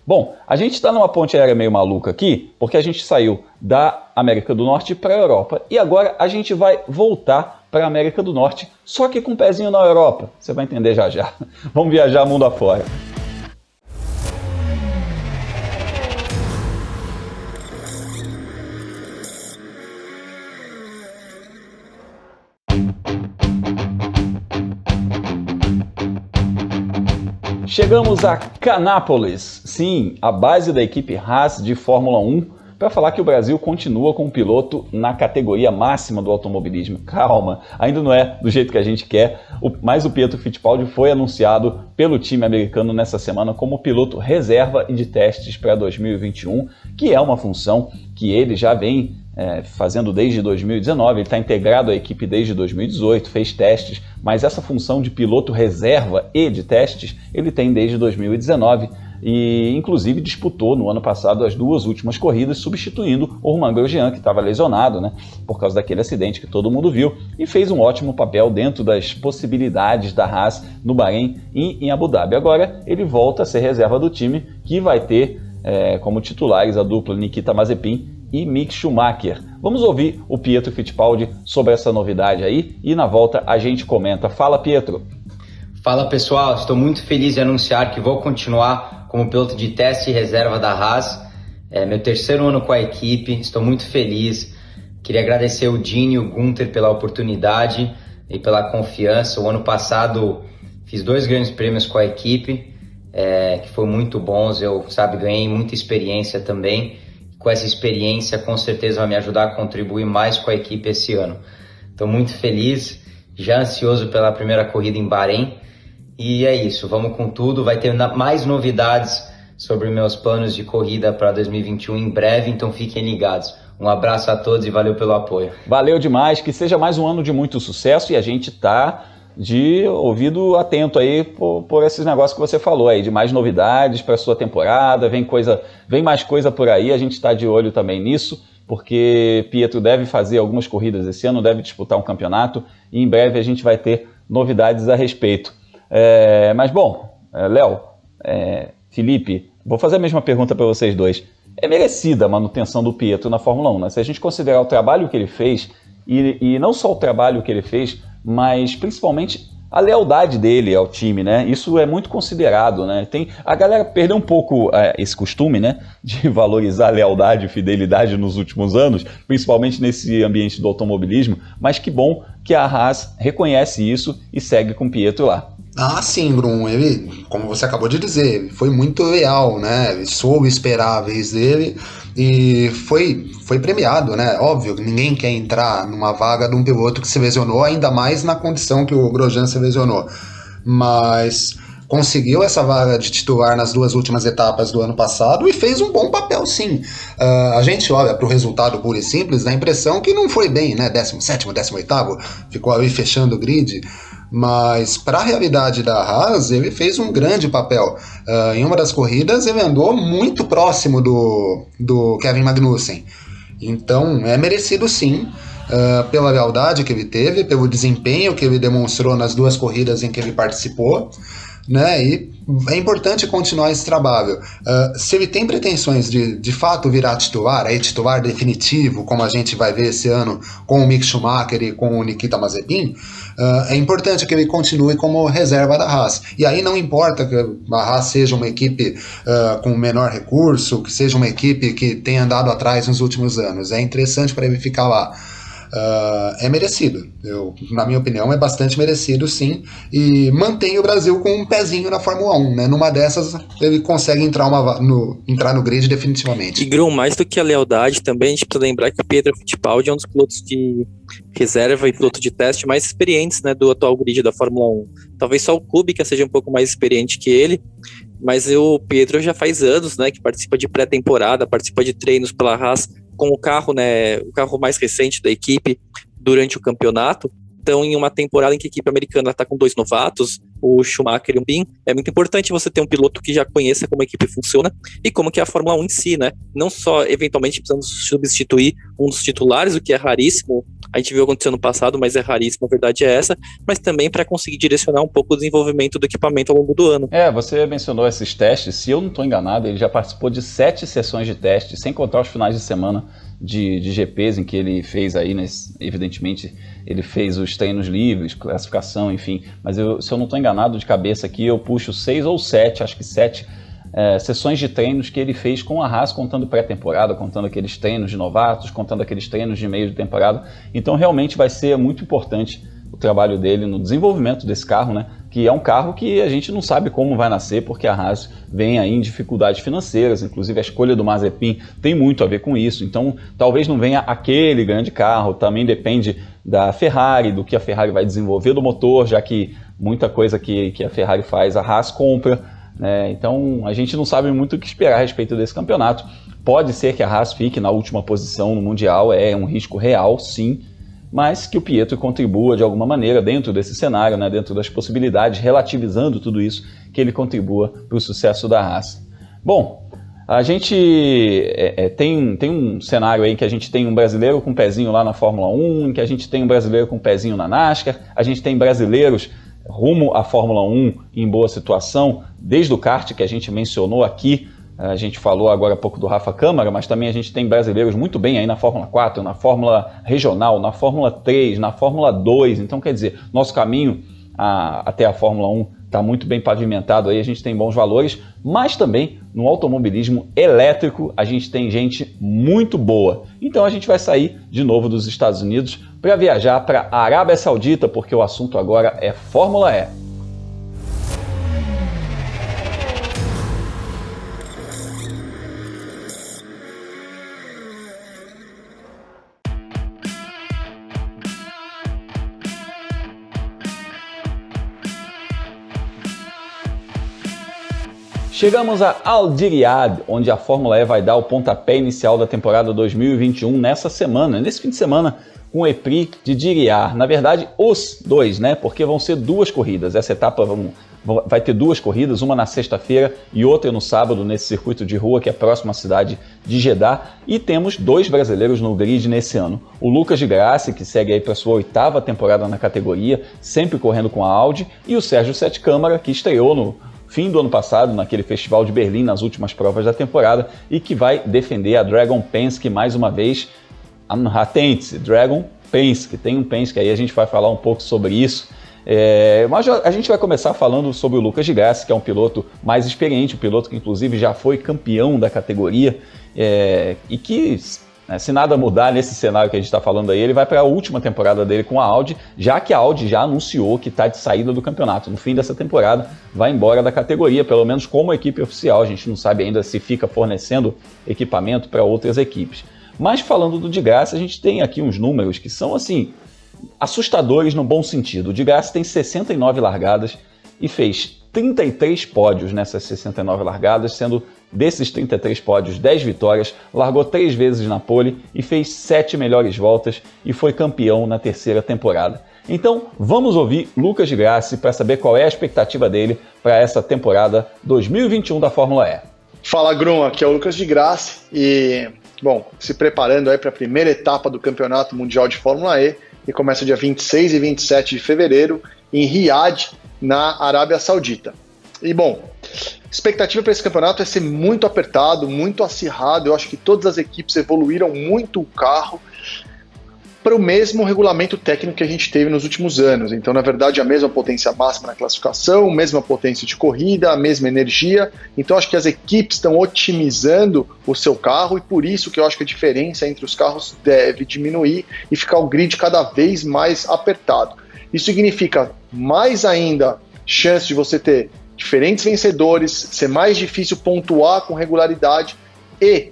Bom, a gente está numa ponte aérea meio maluca aqui, porque a gente saiu da América do Norte para a Europa, e agora a gente vai voltar para a América do Norte, só que com um pezinho na Europa. Você vai entender já já. Vamos viajar mundo afora. Chegamos a Canápolis, sim, a base da equipe Haas de Fórmula 1, para falar que o Brasil continua com um piloto na categoria máxima do automobilismo. Calma, ainda não é do jeito que a gente quer, mas o Pietro Fittipaldi foi anunciado pelo time americano nessa semana como piloto reserva e de testes para 2021, que é uma função que ele já vem fazendo desde 2019, ele está integrado à equipe desde 2018, fez testes, mas essa função de piloto reserva e de testes ele tem desde 2019 e inclusive disputou no ano passado as duas últimas corridas, substituindo o Romain Grosjean, que estava lesionado, né, por causa daquele acidente que todo mundo viu, e fez um ótimo papel dentro das possibilidades da Haas no Bahrein e em Abu Dhabi. Agora ele volta a ser reserva do time, que vai ter como titulares a dupla Nikita Mazepin e Mick Schumacher. Vamos ouvir o Pietro Fittipaldi sobre essa novidade aí e na volta a gente comenta. Fala, Pietro! Fala, pessoal, estou muito feliz de anunciar que vou continuar como piloto de teste e reserva da Haas. É meu terceiro ano com a equipe, estou muito feliz. Queria agradecer o Dini e o Gunther pela oportunidade e pela confiança. O ano passado fiz 2 grandes prêmios com a equipe, que foram muito bons. Eu, ganhei muita experiência também. Com essa experiência, com certeza vai me ajudar a contribuir mais com a equipe esse ano. Estou muito feliz já ansioso pela primeira corrida em Bahrein. E é isso, vamos com tudo. Vai ter mais novidades sobre meus planos de corrida para 2021 em breve, então fiquem ligados. Um abraço a todos e valeu pelo apoio. Valeu demais, que seja mais um ano de muito sucesso e a gente tá de ouvido atento aí por esses negócios que você falou aí, de mais novidades para a sua temporada, vem mais coisa por aí, a gente está de olho também nisso, porque Pietro deve fazer algumas corridas esse ano, deve disputar um campeonato e em breve a gente vai ter novidades a respeito. Mas bom, Léo, Felipe, vou fazer a mesma pergunta para vocês dois. É merecida a manutenção do Pietro na Fórmula 1, né? Se a gente considerar o trabalho que ele fez, e não só o trabalho que ele fez, mas principalmente a lealdade dele ao time, né? Isso é muito considerado, né? A galera perdeu um pouco esse costume, né? De valorizar a lealdade e fidelidade nos últimos anos, principalmente nesse ambiente do automobilismo, mas que bom que a Haas reconhece isso e segue com o Pietro lá. Ah, sim, Bruno, ele, como você acabou de dizer, foi muito leal, né? Ele soube esperar a vez dele e foi premiado, né? Óbvio, ninguém quer entrar numa vaga de um piloto que se lesionou, ainda mais na condição que o Grosjean se lesionou. Mas conseguiu essa vaga de titular nas 2 últimas etapas do ano passado e fez um bom papel, sim. A gente olha para o resultado puro e simples, dá a impressão que não foi bem, né? 17º, 18º, ficou ali fechando o grid. Mas para a realidade da Haas, ele fez um grande papel. Em uma das corridas, ele andou muito próximo do Kevin Magnussen. Então, é merecido sim, pela lealdade que ele teve, pelo desempenho que ele demonstrou nas 2 corridas em que ele participou, né? E é importante continuar esse trabalho. Se ele tem pretensões de fato virar titular, aí titular definitivo, como a gente vai ver esse ano com o Mick Schumacher e com o Nikita Mazepin, é importante que ele continue como reserva da Haas. E aí não importa que a Haas seja uma equipe com menor recurso, que seja uma equipe que tenha andado atrás nos últimos anos. É interessante para ele ficar lá. É merecido, na minha opinião é bastante merecido, sim, e mantém o Brasil com um pezinho na Fórmula 1, né? Numa dessas ele consegue entrar no grid definitivamente. E Grum, mais do que a lealdade também, a gente precisa lembrar que o Pietro Fittipaldi é um dos pilotos de reserva e piloto de teste mais experientes, né, do atual grid da Fórmula 1. Talvez só o Kubica seja um pouco mais experiente que ele, mas o Pietro já faz anos, né, que participa de pré-temporada, participa de treinos pela Haas com o carro, né, o carro mais recente da equipe durante o campeonato. Então, em uma temporada em que a equipe americana está com 2 novatos, o Schumacher e o Bin, é muito importante você ter um piloto que já conheça como a equipe funciona e como que é a Fórmula 1 em si, né? Não só, eventualmente, precisando substituir um dos titulares, o que é raríssimo, a gente viu acontecer no passado, mas é raríssimo, a verdade é essa, mas também para conseguir direcionar um pouco o desenvolvimento do equipamento ao longo do ano. Você mencionou esses testes, se eu não estou enganado, ele já participou de 7 sessões de teste, sem contar os finais de semana de GPs em que ele fez aí, né, evidentemente, ele fez os treinos livres, classificação, enfim, mas se eu não estou enganado de cabeça aqui, eu puxo 6 ou 7, acho que 7 sessões de treinos que ele fez com a Haas, contando pré-temporada, contando aqueles treinos de novatos, contando aqueles treinos de meio de temporada. Então realmente vai ser muito importante o trabalho dele no desenvolvimento desse carro, né? Que é um carro que a gente não sabe como vai nascer, porque a Haas vem aí em dificuldades financeiras, inclusive a escolha do Mazepin tem muito a ver com isso, então talvez não venha aquele grande carro, também depende da Ferrari, do que a Ferrari vai desenvolver do motor, já que muita coisa que a Ferrari faz, a Haas compra, né? Então a gente não sabe muito o que esperar a respeito desse campeonato. Pode ser que a Haas fique na última posição no Mundial, é um risco real, sim, mas que o Pietro contribua de alguma maneira dentro desse cenário, né, dentro das possibilidades, relativizando tudo isso, que ele contribua para o sucesso da Haas. Bom, a gente tem um cenário aí que a gente tem um brasileiro com um pezinho lá na Fórmula 1, que a gente tem um brasileiro com um pezinho na NASCAR, a gente tem brasileiros rumo à Fórmula 1 em boa situação, desde o kart que a gente mencionou aqui, a gente falou agora há pouco do Rafa Câmara, mas também a gente tem brasileiros muito bem aí na Fórmula 4, na Fórmula Regional, na Fórmula 3, na Fórmula 2. Então, quer dizer, nosso caminho até a Fórmula 1 está muito bem pavimentado aí, a gente tem bons valores, mas também no automobilismo elétrico a gente tem gente muito boa. Então a gente vai sair de novo dos Estados Unidos para viajar para a Arábia Saudita, porque o assunto agora é Fórmula E. Chegamos a Al Diriyad, onde a Fórmula E vai dar o pontapé inicial da temporada 2021 nesse fim de semana, com o EPRI de Diriyah. Na verdade, os dois, né? Porque vão ser 2 corridas. Essa etapa vai ter 2 corridas, uma na sexta-feira e outra no sábado, nesse circuito de rua que é próximo à cidade de Jeddah. E temos 2 brasileiros no grid nesse ano. O Lucas de Grassi, que segue aí para sua 8ª temporada na categoria, sempre correndo com a Audi, e o Sérgio Sete Câmara, que estreou no fim do ano passado, naquele festival de Berlim, nas últimas provas da temporada, e que vai defender a Dragon Penske mais uma vez. Atente-se, Dragon Penske, tem um Penske aí, a gente vai falar um pouco sobre isso. Mas a gente vai começar falando sobre o Lucas de Grassi, que é um piloto mais experiente, um piloto que inclusive já foi campeão da categoria, e que, se nada mudar nesse cenário que a gente está falando aí, ele vai para a última temporada dele com a Audi, já que a Audi já anunciou que está de saída do campeonato. No fim dessa temporada, vai embora da categoria, pelo menos como equipe oficial. A gente não sabe ainda se fica fornecendo equipamento para outras equipes. Mas falando do de Grassi, a gente tem aqui uns números que são, assim, assustadores no bom sentido. O de Grassi tem 69 largadas e fez 33 pódios nessas 69 largadas, sendo desses 33 pódios, 10 vitórias, largou 3 vezes na pole e fez 7 melhores voltas e foi campeão na 3ª temporada. Então, vamos ouvir Lucas de Grassi para saber qual é a expectativa dele para essa temporada 2021 da Fórmula E. Fala, Grum, aqui é o Lucas de Grassi e, se preparando aí para a primeira etapa do Campeonato Mundial de Fórmula E, que começa dia 26 e 27 de fevereiro em Riad, na Arábia Saudita. E, expectativa para esse campeonato é ser muito apertado, muito acirrado. Eu acho que todas as equipes evoluíram muito o carro para o mesmo regulamento técnico que a gente teve nos últimos anos. Então, na verdade, a mesma potência máxima na classificação, mesma potência de corrida, a mesma energia. Então, acho que as equipes estão otimizando o seu carro e por isso que eu acho que a diferença entre os carros deve diminuir e ficar o grid cada vez mais apertado. Isso significa mais ainda chance de você ter diferentes vencedores, ser mais difícil pontuar com regularidade e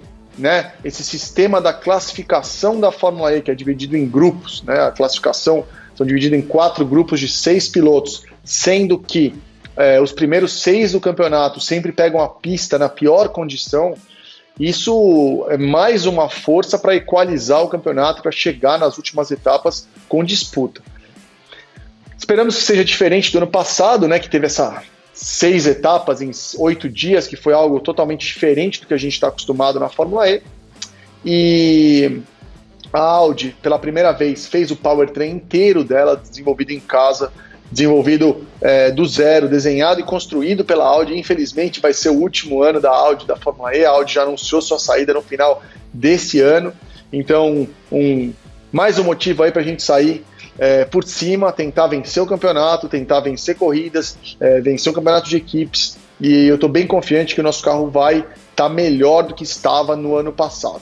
esse sistema da classificação da Fórmula E, que é dividido em grupos, a classificação são divididos em 4 grupos de 6 pilotos, sendo que os primeiros 6 do campeonato sempre pegam a pista na pior condição. Isso é mais uma força para equalizar o campeonato, para chegar nas últimas etapas com disputa. Esperamos que seja diferente do ano passado, que teve essa 6 etapas em 8 dias, que foi algo totalmente diferente do que a gente está acostumado na Fórmula E. E a Audi, pela primeira vez, fez o powertrain inteiro dela, desenvolvido em casa, desenvolvido do zero, desenhado e construído pela Audi. Infelizmente, vai ser o último ano da Audi, da Fórmula E. A Audi já anunciou sua saída no final desse ano. Então, mais um motivo aí para a gente sair por cima, tentar vencer o campeonato, tentar vencer corridas, vencer o campeonato de equipes, e eu estou bem confiante que o nosso carro vai estar melhor do que estava no ano passado.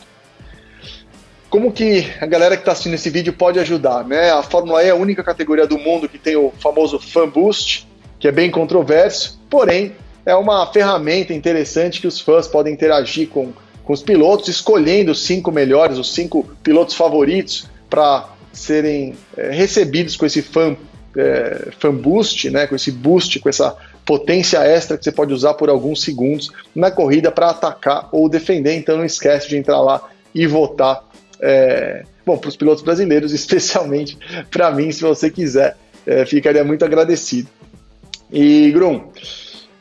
Como que a galera que está assistindo esse vídeo pode ajudar? A Fórmula E é a única categoria do mundo que tem o famoso Fan Boost, que é bem controverso, porém é uma ferramenta interessante que os fãs podem interagir com os pilotos, escolhendo os 5 melhores, os 5 pilotos favoritos para serem recebidos com esse fan boost, com esse boost, com essa potência extra que você pode usar por alguns segundos na corrida para atacar ou defender. Então não esquece de entrar lá e votar para os pilotos brasileiros, especialmente para mim, se você quiser, ficaria muito agradecido. E Grum,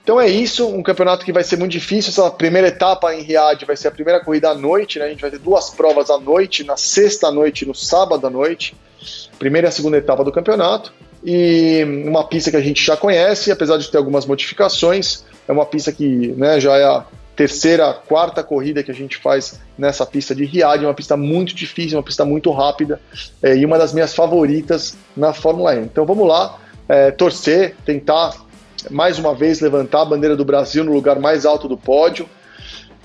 então é isso, um campeonato que vai ser muito difícil. Essa primeira etapa em Riad vai ser a primeira corrida à noite, a gente vai ter 2 provas à noite, na sexta à noite e no sábado à noite, primeira e a segunda etapa do campeonato, e uma pista que a gente já conhece, apesar de ter algumas modificações. É uma pista que já é a 3ª, 4ª corrida que a gente faz nessa pista de Riad, uma pista muito difícil, uma pista muito rápida, e uma das minhas favoritas na Fórmula E. Então vamos lá, torcer, tentar mais uma vez levantar a bandeira do Brasil no lugar mais alto do pódio,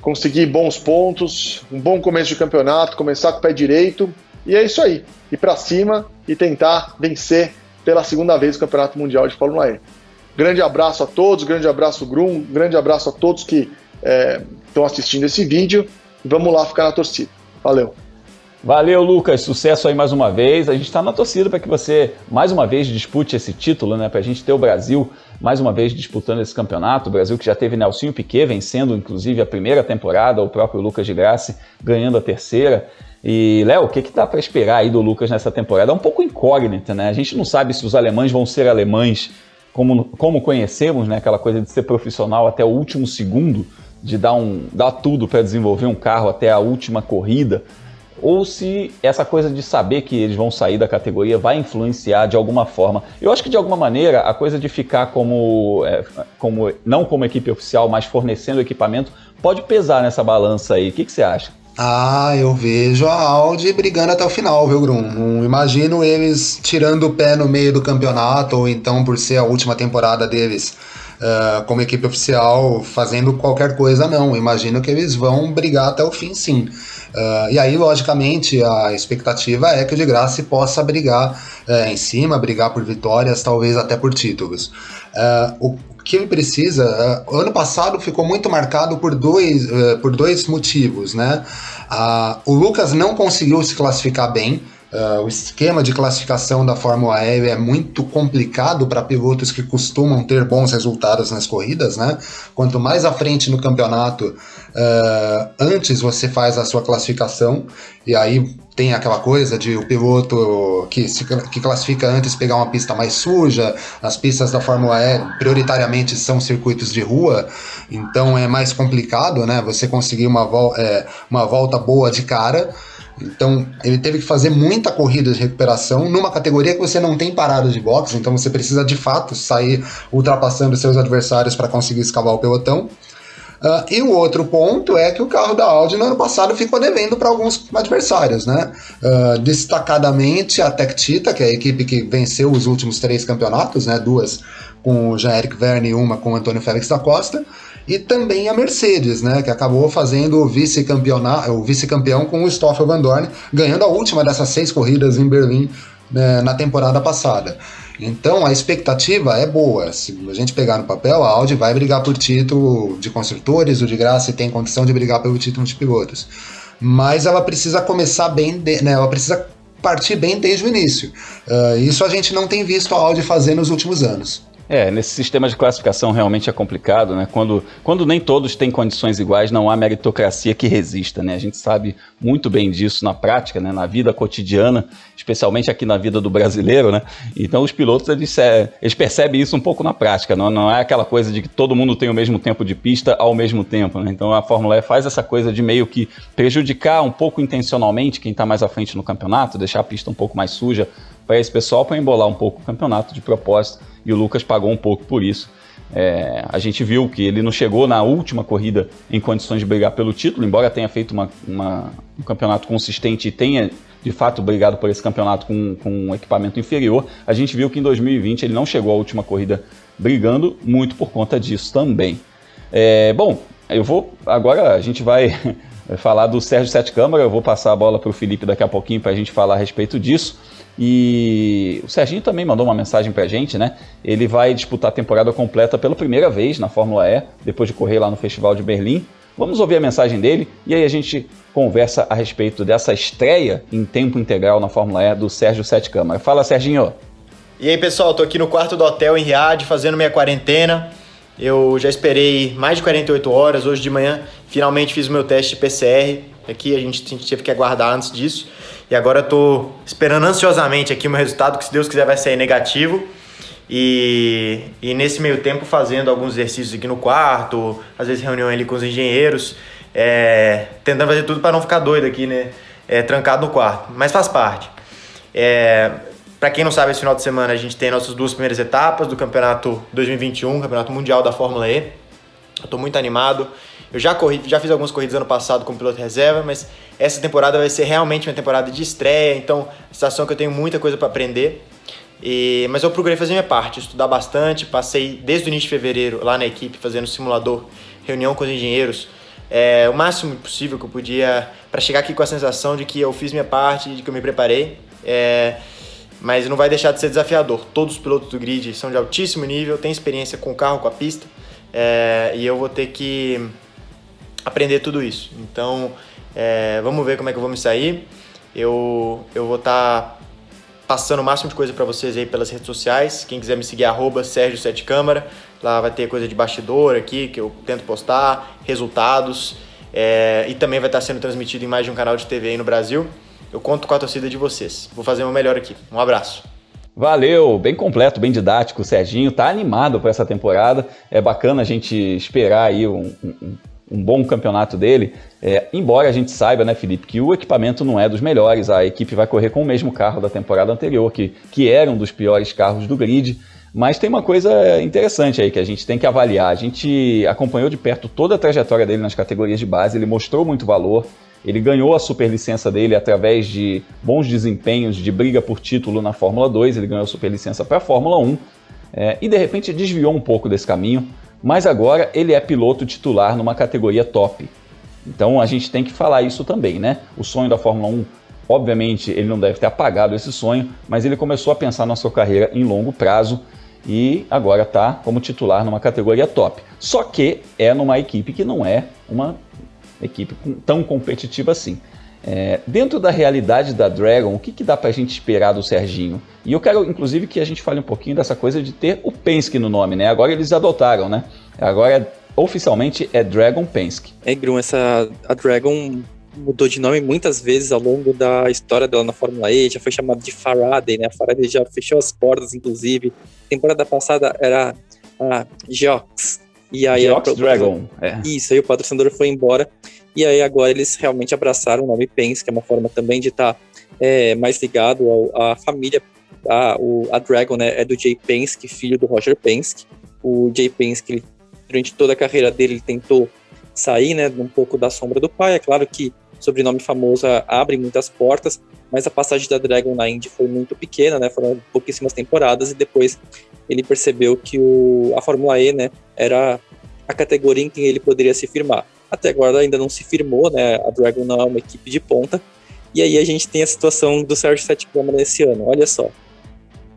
conseguir bons pontos, um bom começo de campeonato, começar com o pé direito, e é isso aí, ir para cima e tentar vencer pela 2ª vez o Campeonato Mundial de Fórmula E. Grande abraço a todos, grande abraço Grum, grande abraço a todos que estão assistindo esse vídeo, e vamos lá ficar na torcida. Valeu! Valeu, Lucas. Sucesso aí mais uma vez. A gente está na torcida para que você mais uma vez dispute esse título, né? Para a gente ter o Brasil mais uma vez disputando esse campeonato. O Brasil que já teve Nelsinho Piquet vencendo, inclusive, a primeira temporada, o próprio Lucas de Grassi ganhando a terceira. E, Léo, o que dá para esperar aí do Lucas nessa temporada? É um pouco incógnita, né? A gente não sabe se os alemães vão ser alemães como conhecemos, né? Aquela coisa de ser profissional até o último segundo, de dar tudo para desenvolver um carro até a última corrida, ou se essa coisa de saber que eles vão sair da categoria vai influenciar de alguma forma. Eu acho que de alguma maneira a coisa de ficar não como equipe oficial, mas fornecendo equipamento, pode pesar nessa balança aí. O que você acha? Eu vejo a Audi brigando até o final, viu, Grum? Não imagino eles tirando o pé no meio do campeonato, ou então por ser a última temporada deles como equipe oficial fazendo qualquer coisa, não. Imagino que eles vão brigar até o fim, sim. E aí, logicamente, a expectativa é que o de Grassi possa brigar em cima, brigar por vitórias, talvez até por títulos. O que ele precisa, ano passado ficou muito marcado por dois motivos, né? O Lucas não conseguiu se classificar bem. O esquema de classificação da Fórmula E é muito complicado para pilotos que costumam ter bons resultados nas corridas, né? Quanto mais à frente no campeonato, antes você faz a sua classificação, e aí tem aquela coisa de o piloto que classifica antes pegar uma pista mais suja. As pistas da Fórmula E prioritariamente são circuitos de rua, então é mais complicado, né? Você conseguir uma volta boa de cara. Então ele teve que fazer muita corrida de recuperação numa categoria que você não tem parada de boxe, então você precisa de fato sair ultrapassando seus adversários para conseguir escavar o pelotão. E o outro ponto é que o carro da Audi no ano passado ficou devendo para alguns adversários, né? Destacadamente a Tectita, que é a equipe que venceu os últimos 3 campeonatos, né? 2 com o Jean-Eric Vergne e uma com o Antônio Félix da Costa, e também a Mercedes, né? Que acabou fazendo o vice-campeão com o Stoffel Vandoorne, ganhando a última dessas 6 corridas em Berlim, né, na temporada passada. Então a expectativa é boa. Se a gente pegar no papel, a Audi vai brigar por título de construtores, o de Grassi tem condição de brigar pelo título de pilotos. Mas ela precisa começar bem, né, ela precisa partir bem desde o início. Isso a gente não tem visto a Audi fazer nos últimos anos. Nesse sistema de classificação realmente é complicado, né? Quando nem todos têm condições iguais, não há meritocracia que resista, né? A gente sabe muito bem disso na prática, né? Na vida cotidiana, especialmente aqui na vida do brasileiro, né? Então os pilotos, eles percebem isso um pouco na prática, não é aquela coisa de que todo mundo tem o mesmo tempo de pista ao mesmo tempo, né? Então a Fórmula E faz essa coisa de meio que prejudicar um pouco intencionalmente quem está mais à frente no campeonato, deixar a pista um pouco mais suja para esse pessoal, para embolar um pouco o campeonato de propósito, e o Lucas pagou um pouco por isso. A gente viu que ele não chegou na última corrida em condições de brigar pelo título, embora tenha feito um campeonato consistente e tenha de fato brigado por esse campeonato com um equipamento inferior. A gente viu que em 2020 ele não chegou à última corrida brigando, muito por conta disso também. Agora a gente vai falar do Sérgio Sete Câmara. Eu vou passar a bola para o Felipe daqui a pouquinho para a gente falar a respeito disso. E o Serginho também mandou uma mensagem pra gente, né? Ele vai disputar a temporada completa pela primeira vez na Fórmula E, depois de correr lá no Festival de Berlim. Vamos ouvir a mensagem dele e aí a gente conversa a respeito dessa estreia em tempo integral na Fórmula E do Sérgio Sete Câmara. Fala, Serginho! E aí, pessoal, tô aqui no quarto do hotel em Riad, fazendo minha quarentena. Eu já esperei mais de 48 horas, hoje de manhã finalmente fiz o meu teste de PCR. Aqui a gente teve que aguardar antes disso. E agora eu tô esperando ansiosamente aqui o meu resultado, que se Deus quiser vai sair negativo. E nesse meio tempo fazendo alguns exercícios aqui no quarto, às vezes reunião ali com os engenheiros, tentando fazer tudo para não ficar doido aqui, né? Trancado no quarto, mas faz parte. Para quem não sabe, esse final de semana a gente tem nossas 2 primeiras etapas do campeonato 2021, campeonato mundial da Fórmula E. Eu tô muito animado. Eu já fiz algumas corridas ano passado como piloto reserva, mas essa temporada vai ser realmente uma temporada de estreia, então a situação que eu tenho muita coisa para aprender. Mas eu procurei fazer minha parte, estudar bastante, passei desde o início de fevereiro lá na equipe fazendo simulador, reunião com os engenheiros, o máximo possível que eu podia para chegar aqui com a sensação de que eu fiz minha parte, de que eu me preparei. Mas não vai deixar de ser desafiador. Todos os pilotos do grid são de altíssimo nível, têm experiência com o carro, com a pista, e eu vou ter que aprender tudo isso. Então, vamos ver como é que eu vou me sair. Eu vou estar passando o máximo de coisa para vocês aí pelas redes sociais. Quem quiser me seguir, @Sergio7Câmara. Lá vai ter coisa de bastidor aqui, que eu tento postar, resultados. E também vai estar sendo transmitido em mais de um canal de TV aí no Brasil. Eu conto com a torcida de vocês. Vou fazer o meu melhor aqui. Um abraço. Valeu, bem completo, bem didático. O Serginho tá animado para essa temporada. É bacana a gente esperar aí um bom campeonato dele. Embora a gente saiba, né, Felipe, que o equipamento não é dos melhores. A equipe vai correr com o mesmo carro da temporada anterior, que era um dos piores carros do grid. Mas tem uma coisa interessante aí que a gente tem que avaliar. A gente acompanhou de perto toda a trajetória dele nas categorias de base. Ele mostrou muito valor. Ele ganhou a superlicença dele através de bons desempenhos de briga por título na Fórmula 2, ele ganhou a superlicença para a Fórmula 1 e de repente desviou um pouco desse caminho, mas agora ele é piloto titular numa categoria top. Então a gente tem que falar isso também, né? O sonho da Fórmula 1, obviamente ele não deve ter apagado esse sonho, mas ele começou a pensar na sua carreira em longo prazo e agora está como titular numa categoria top. Só que é numa equipe que não é uma equipe tão competitiva assim. Dentro da realidade da Dragon, o que dá pra gente esperar do Serginho? E eu quero, inclusive, que a gente fale um pouquinho dessa coisa de ter o Penske no nome, né? Agora eles adotaram, né? Agora, oficialmente, é Dragon Penske. Grum, a Dragon mudou de nome muitas vezes ao longo da história dela na Fórmula E, já foi chamada de Faraday, né? A Faraday já fechou as portas, inclusive. Temporada passada era a Geox. E aí Geox Dragon. Isso, aí o patrocinador foi embora. E aí agora eles realmente abraçaram o nome Penske, que é uma forma também de estar mais ligado à família. A Dragon, né, é do Jay Penske, filho do Roger Penske. O Jay Penske, durante toda a carreira dele, ele tentou sair, né, um pouco da sombra do pai. É claro que o sobrenome famoso abre muitas portas, mas a passagem da Dragon na Indy foi muito pequena, né, foram pouquíssimas temporadas, e depois ele percebeu que a Fórmula E, né, era a categoria em que ele poderia se firmar. Até agora ainda não se firmou, né, a Dragon não é uma equipe de ponta, e aí a gente tem a situação do Sérgio Sete Câmara nesse ano. Olha só,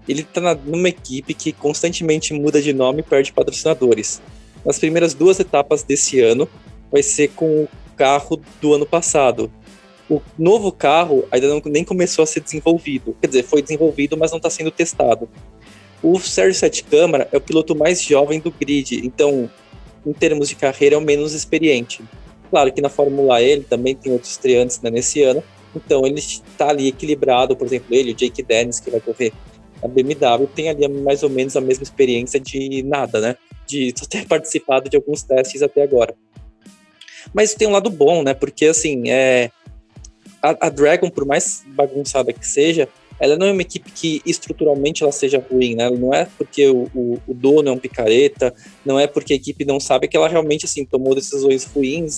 ele está numa equipe que constantemente muda de nome e perde patrocinadores. Nas primeiras 2 etapas desse ano vai ser com o carro do ano passado. O novo carro ainda nem começou a ser desenvolvido, quer dizer, foi desenvolvido, mas não está sendo testado. O Sérgio Sete Câmara é o piloto mais jovem do grid, então, em termos de carreira, é o menos experiente. Claro que na Fórmula E ele também tem outros estreantes, né, nesse ano, então ele está ali equilibrado. Por exemplo, ele, o Jake Dennis, que vai correr a BMW, tem ali mais ou menos a mesma experiência de nada, né, de só ter participado de alguns testes até agora. Mas tem um lado bom, né, porque assim, a Dragon, por mais bagunçada que seja, ela não é uma equipe que estruturalmente ela seja ruim, né? Não é porque o dono é um picareta, não é porque a equipe não sabe, que ela realmente assim, tomou decisões ruins,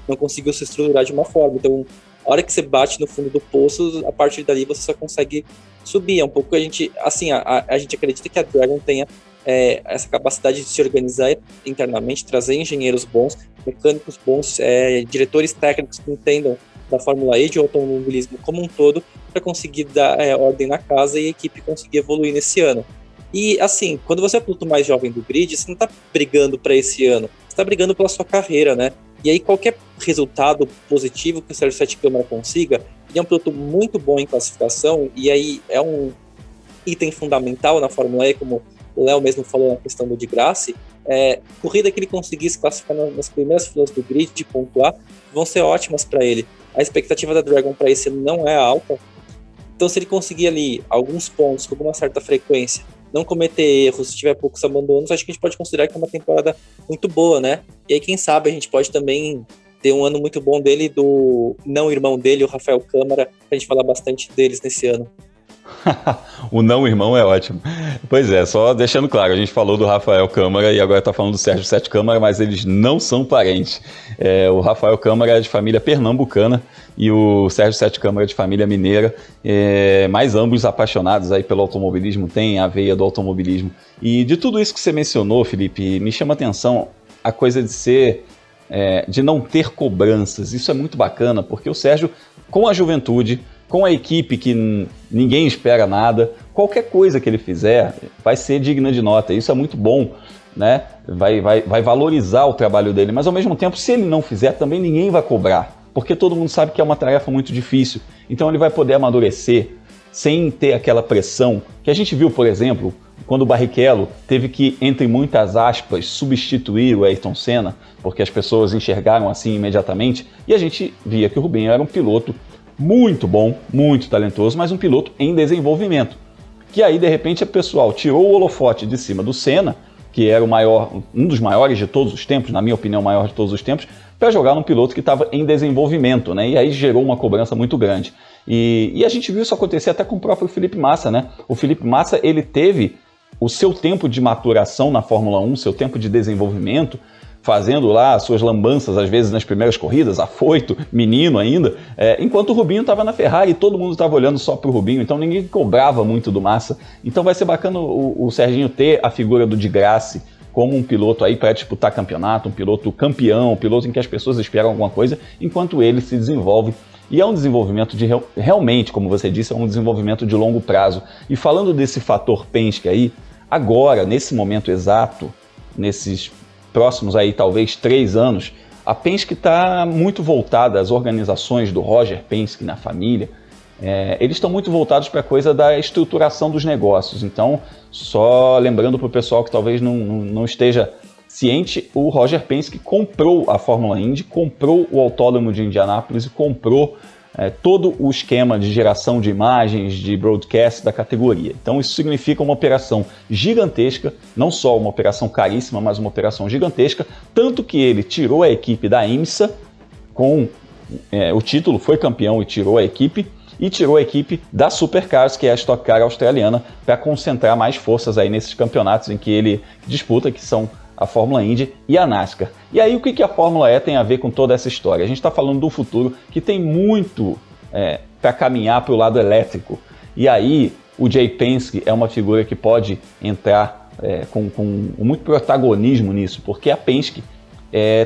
não conseguiu se estruturar de uma forma. Então, a hora que você bate no fundo do poço, a partir dali você só consegue subir. É um pouco a gente, assim, a gente acredita que a Dragon tenha essa capacidade de se organizar internamente, trazer engenheiros bons, mecânicos bons, diretores técnicos que entendam da Fórmula E, de automobilismo como um todo, para conseguir dar ordem na casa e a equipe conseguir evoluir nesse ano. E assim, quando você é o piloto mais jovem do grid, você não está brigando para esse ano, você está brigando pela sua carreira, né? E aí qualquer resultado positivo que o Sérgio Sete Câmara consiga, ele é um piloto muito bom em classificação, e aí é um item fundamental na Fórmula E, como o Léo mesmo falou na questão do de Grasse, corrida que ele conseguisse classificar nas primeiras filas do grid, de pontuar, vão ser ótimas para ele. A expectativa da Dragon para esse ano não é alta, então se ele conseguir ali alguns pontos com uma certa frequência, não cometer erros, se tiver poucos abandonos, acho que a gente pode considerar que é uma temporada muito boa, né? E aí quem sabe a gente pode também ter um ano muito bom dele, do não irmão dele, o Rafael Câmara, pra gente falar bastante deles nesse ano. O não irmão é ótimo. Pois é, só deixando claro, a gente falou do Rafael Câmara e agora está falando do Sérgio Sete Câmara, mas eles não são parentes. O Rafael Câmara é de família pernambucana e o Sérgio Sete Câmara é de família mineira, mas ambos apaixonados aí pelo automobilismo, têm a veia do automobilismo. E de tudo isso que você mencionou, Felipe, me chama a atenção a coisa de ser, de não ter cobranças. Isso é muito bacana, porque o Sérgio, com a juventude, com a equipe que ninguém espera nada, qualquer coisa que ele fizer vai ser digna de nota. Isso é muito bom, né? Vai valorizar o trabalho dele, mas ao mesmo tempo, se ele não fizer, também ninguém vai cobrar, porque todo mundo sabe que é uma tarefa muito difícil. Então ele vai poder amadurecer sem ter aquela pressão que a gente viu, por exemplo, quando o Barrichello teve que, entre muitas aspas, substituir o Ayrton Senna, porque as pessoas enxergaram assim imediatamente, e a gente via que o Rubinho era um piloto muito bom, muito talentoso, mas um piloto em desenvolvimento. Que aí, de repente, o pessoal tirou o holofote de cima do Senna, que era um dos maiores de todos os tempos, na minha opinião, o maior de todos os tempos, para jogar num piloto que estava em desenvolvimento, né? E aí gerou uma cobrança muito grande. E a gente viu isso acontecer até com o próprio Felipe Massa, né? O Felipe Massa, ele teve o seu tempo de maturação na Fórmula 1, seu tempo de desenvolvimento, fazendo lá as suas lambanças, às vezes nas primeiras corridas, afoito, menino ainda, enquanto o Rubinho estava na Ferrari e todo mundo estava olhando só para o Rubinho, então ninguém cobrava muito do Massa. Então vai ser bacana o Serginho ter a figura do Di Grassi como um piloto aí para disputar campeonato, um piloto campeão, um piloto em que as pessoas esperam alguma coisa, enquanto ele se desenvolve. E é um desenvolvimento realmente, como você disse, é um desenvolvimento de longo prazo. E falando desse fator Penske aí, agora, nesse momento exato, nesses próximos aí talvez 3 anos, a Penske está muito voltada, as organizações do Roger Penske na família, eles estão muito voltados para a coisa da estruturação dos negócios. Então, só lembrando para o pessoal que talvez não esteja ciente, o Roger Penske comprou a Fórmula Indy, comprou o Autódromo de Indianápolis e comprou todo o esquema de geração de imagens, de broadcast da categoria. Então isso significa uma operação gigantesca, não só uma operação caríssima, mas uma operação gigantesca, tanto que ele tirou a equipe da IMSA com o título, foi campeão e tirou a equipe da Supercars, que é a Stock Car australiana, para concentrar mais forças aí nesses campeonatos em que ele disputa, que são a Fórmula Indy e a NASCAR. E aí o que a Fórmula E tem a ver com toda essa história? A gente está falando do futuro que tem muito para caminhar para o lado elétrico. E aí o Jay Penske é uma figura que pode entrar com muito protagonismo nisso, porque a Penske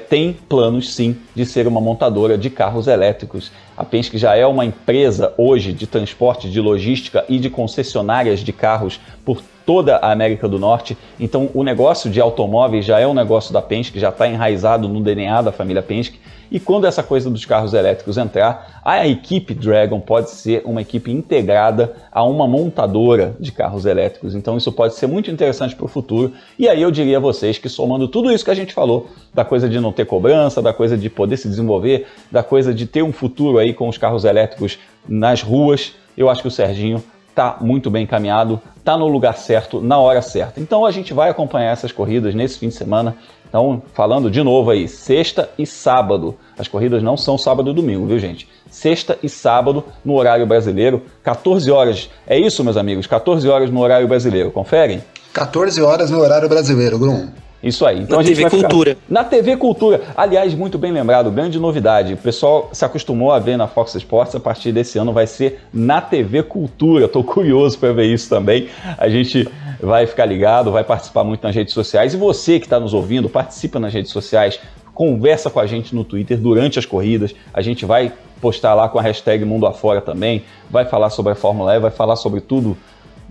tem planos sim de ser uma montadora de carros elétricos. A Penske já é uma empresa hoje de transporte, de logística e de concessionárias de carros por toda a América do Norte. Então o negócio de automóveis já é um negócio da Penske, já está enraizado no DNA da família Penske. E quando essa coisa dos carros elétricos entrar, a equipe Dragon pode ser uma equipe integrada a uma montadora de carros elétricos. Então isso pode ser muito interessante para o futuro. E aí eu diria a vocês que, somando tudo isso que a gente falou, da coisa de não ter cobrança, da coisa de poder se desenvolver, da coisa de ter um futuro aí com os carros elétricos nas ruas, eu acho que o Serginho está muito bem encaminhado, está no lugar certo, na hora certa. Então a gente vai acompanhar essas corridas nesse fim de semana. Então, falando de novo aí, sexta e sábado. As corridas não são sábado e domingo, viu, gente? Sexta e sábado no horário brasileiro, 14 horas. É isso, meus amigos, 14 horas no horário brasileiro. Conferem? 14 horas no horário brasileiro, Grum. Isso aí. Então na a gente TV vai Cultura. Na TV Cultura. Aliás, muito bem lembrado, grande novidade. O pessoal se acostumou a ver na Fox Sports, a partir desse ano vai ser na TV Cultura. Estou curioso para ver isso também. A gente vai ficar ligado, vai participar muito nas redes sociais. E você que está nos ouvindo, participa nas redes sociais, conversa com a gente no Twitter durante as corridas. A gente vai postar lá com a hashtag Mundo Afora também, vai falar sobre a Fórmula E, vai falar sobre tudo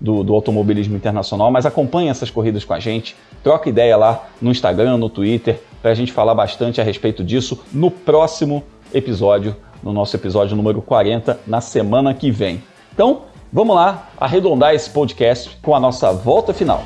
do automobilismo internacional, mas acompanhe essas corridas com a gente, troca ideia lá no Instagram, no Twitter, para a gente falar bastante a respeito disso no próximo episódio, no nosso episódio número 40, na semana que vem. Então, vamos lá arredondar esse podcast com a nossa volta final.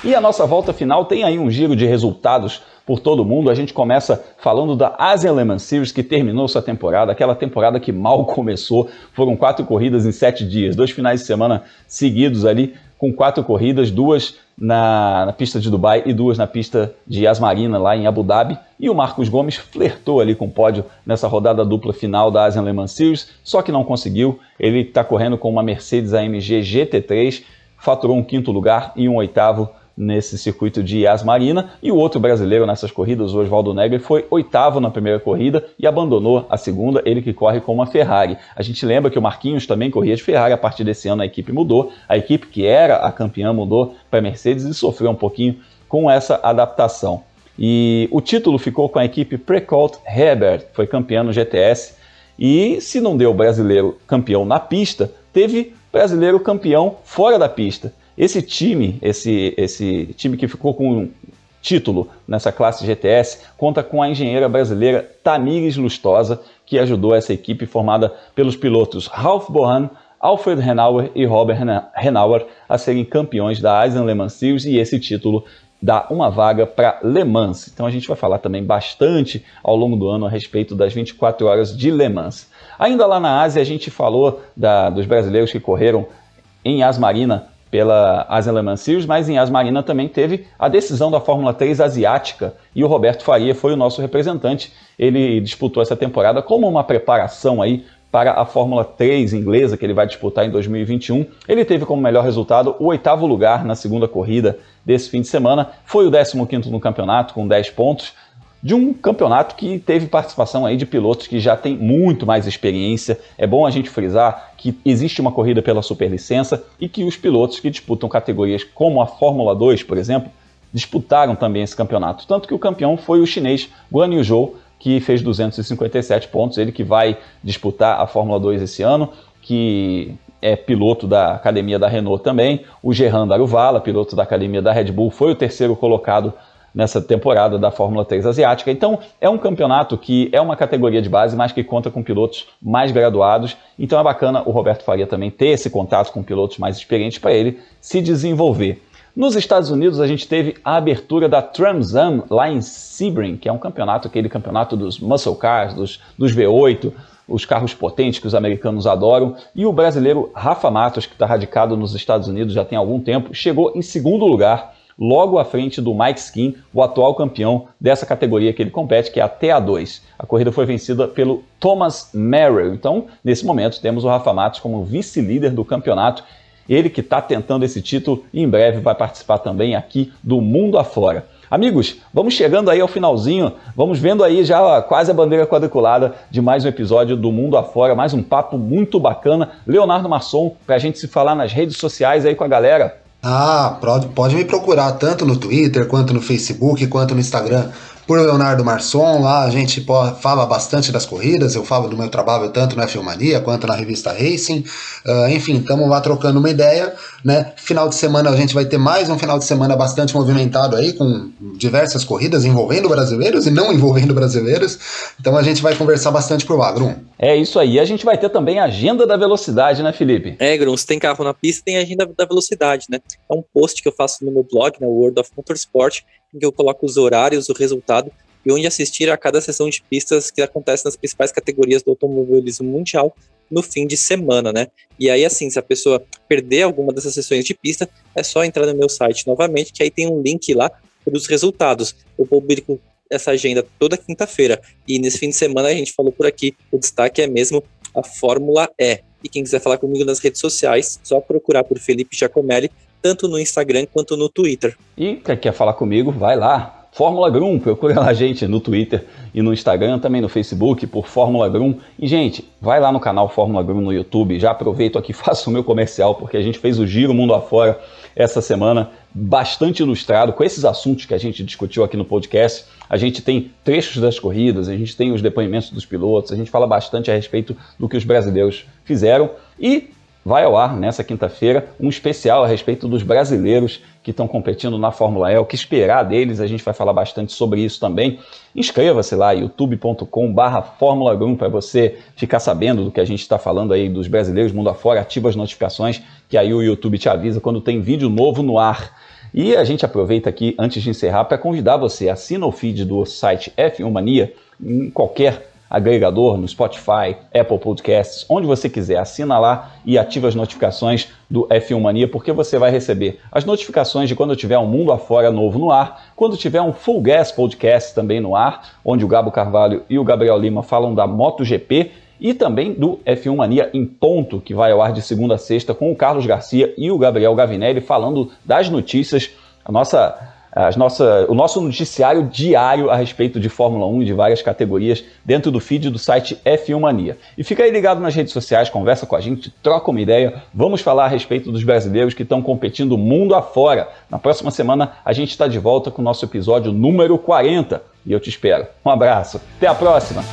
E a nossa volta final tem aí um giro de resultados por todo mundo. A gente começa falando da Asian Le Mans Series, que terminou sua temporada, aquela temporada que mal começou. Foram 4 corridas em 7 dias, 2 finais de semana seguidos ali, com 4 corridas, 2 na pista de Dubai e 2 na pista de Yas Marina, lá em Abu Dhabi. E o Marcos Gomes flertou ali com o pódio nessa rodada dupla final da Asian Le Mans Series, só que não conseguiu. Ele está correndo com uma Mercedes AMG GT3, faturou um 5º lugar e um 8º nesse circuito de Yas Marina, e o outro brasileiro nessas corridas, o Oswaldo Negri, foi 8º na primeira corrida e abandonou a segunda, ele que corre com uma Ferrari. A gente lembra que o Marquinhos também corria de Ferrari, a partir desse ano a equipe mudou, a equipe que era a campeã mudou para a Mercedes e sofreu um pouquinho com essa adaptação. E o título ficou com a equipe Precolt Herbert, foi campeã no GTS, e se não deu o brasileiro campeão na pista, teve brasileiro campeão fora da pista. Esse time que ficou com título nessa classe GTS conta com a engenheira brasileira Tamires Lustosa, que ajudou essa equipe formada pelos pilotos Ralf Bohan, Alfred Henauer e Robert Henauer a serem campeões da Aisin Le Mans Series, e esse título dá uma vaga para Le Mans. Então a gente vai falar também bastante ao longo do ano a respeito das 24 horas de Le Mans. Ainda lá na Ásia a gente falou dos brasileiros que correram em Yas Marina pela Aisin Le Mans Series, mas em Yas Marina também teve a decisão da Fórmula 3 asiática e o Roberto Faria foi o nosso representante. Ele disputou essa temporada como uma preparação aí para a Fórmula 3 inglesa, que ele vai disputar em 2021. Ele teve como melhor resultado o 8º lugar na segunda corrida desse fim de semana. Foi o 15º no campeonato, com 10 pontos, de um campeonato que teve participação aí de pilotos que já têm muito mais experiência. É bom a gente frisar que existe uma corrida pela superlicença e que os pilotos que disputam categorias como a Fórmula 2, por exemplo, disputaram também esse campeonato. Tanto que o campeão foi o chinês Guan Yu Zhou, que fez 257 pontos, ele que vai disputar a Fórmula 2 esse ano, que é piloto da academia da Renault também. O Gerhard Daruvala, piloto da academia da Red Bull, foi o 3º colocado nessa temporada da Fórmula 3 asiática. Então é um campeonato que é uma categoria de base, mas que conta com pilotos mais graduados. Então é bacana o Roberto Faria também ter esse contato com pilotos mais experientes para ele se desenvolver. Nos Estados Unidos a gente teve a abertura da Trans Am lá em Sebring, que é um campeonato, aquele campeonato dos muscle cars, dos V8, os carros potentes que os americanos adoram. E o brasileiro Rafa Matos, que está radicado nos Estados Unidos já tem algum tempo, chegou em 2º lugar, logo à frente do Mike Skin, o atual campeão dessa categoria que ele compete, que é a TA2. A corrida foi vencida pelo Thomas Merrill. Então, nesse momento, temos o Rafa Matos como vice-líder do campeonato. Ele que está tentando esse título e em breve vai participar também aqui do Mundo Afora. Amigos, vamos chegando aí ao finalzinho, vamos vendo aí já quase a bandeira quadriculada de mais um episódio do Mundo Afora, mais um papo muito bacana. Leonardo Masson, para a gente se falar nas redes sociais aí com a galera. Pode me procurar tanto no Twitter, quanto no Facebook, quanto no Instagram, por Leonardo Masson. Lá a gente fala bastante das corridas, eu falo do meu trabalho tanto na F1 Mania quanto na revista Racing. Enfim, estamos lá trocando uma ideia, né? Final de semana a gente vai ter mais um final de semana bastante movimentado aí, com diversas corridas envolvendo brasileiros e não envolvendo brasileiros. Então a gente vai conversar bastante por lá, Grum. É isso aí, a gente vai ter também a agenda da velocidade, né, Felipe? Grum, se tem carro na pista, tem a agenda da velocidade, né? É um post que eu faço no meu blog, na World of Motorsport, em que eu coloco os horários, o resultado e onde assistir a cada sessão de pistas que acontece nas principais categorias do automobilismo mundial no fim de semana, né? E aí, assim, se a pessoa perder alguma dessas sessões de pista, é só entrar no meu site novamente, que aí tem um link lá para os resultados. Eu publico essa agenda toda quinta-feira. E nesse fim de semana a gente falou por aqui, o destaque é mesmo a Fórmula E. E quem quiser falar comigo nas redes sociais, só procurar por Felipe Giacomelli, tanto no Instagram quanto no Twitter. E quem quer falar comigo, vai lá. Fórmula Grum, procura lá a gente no Twitter e no Instagram, também no Facebook por Fórmula Grum. E, gente, vai lá no canal Fórmula Grum no YouTube, já aproveito aqui e faço o meu comercial, porque a gente fez o Giro Mundo Afora essa semana, bastante ilustrado, com esses assuntos que a gente discutiu aqui no podcast. A gente tem trechos das corridas, a gente tem os depoimentos dos pilotos, a gente fala bastante a respeito do que os brasileiros fizeram. E vai ao ar nessa quinta-feira um especial a respeito dos brasileiros que estão competindo na Fórmula E, o que esperar deles, a gente vai falar bastante sobre isso também. Inscreva-se lá, youtube.com/Fórmula Grum, para você ficar sabendo do que a gente está falando aí dos brasileiros mundo afora, ativa as notificações, que aí o YouTube te avisa quando tem vídeo novo no ar. E a gente aproveita aqui, antes de encerrar, para convidar você, assina o feed do site F1 Mania, em qualquer agregador, no Spotify, Apple Podcasts, onde você quiser, assina lá e ativa as notificações do F1 Mania, porque você vai receber as notificações de quando tiver um Mundo Afora novo no ar, quando tiver um Full Gas Podcast também no ar, onde o Gabo Carvalho e o Gabriel Lima falam da MotoGP, e também do F1 Mania em ponto, que vai ao ar de segunda a sexta com o Carlos Garcia e o Gabriel Gavinelli falando das notícias, o nosso noticiário diário a respeito de Fórmula 1 e de várias categorias dentro do feed do site F1 Mania. E fica aí ligado nas redes sociais, conversa com a gente, troca uma ideia, vamos falar a respeito dos brasileiros que estão competindo mundo afora. Na próxima semana a gente está de volta com o nosso episódio número 40 e eu te espero. Um abraço, até a próxima!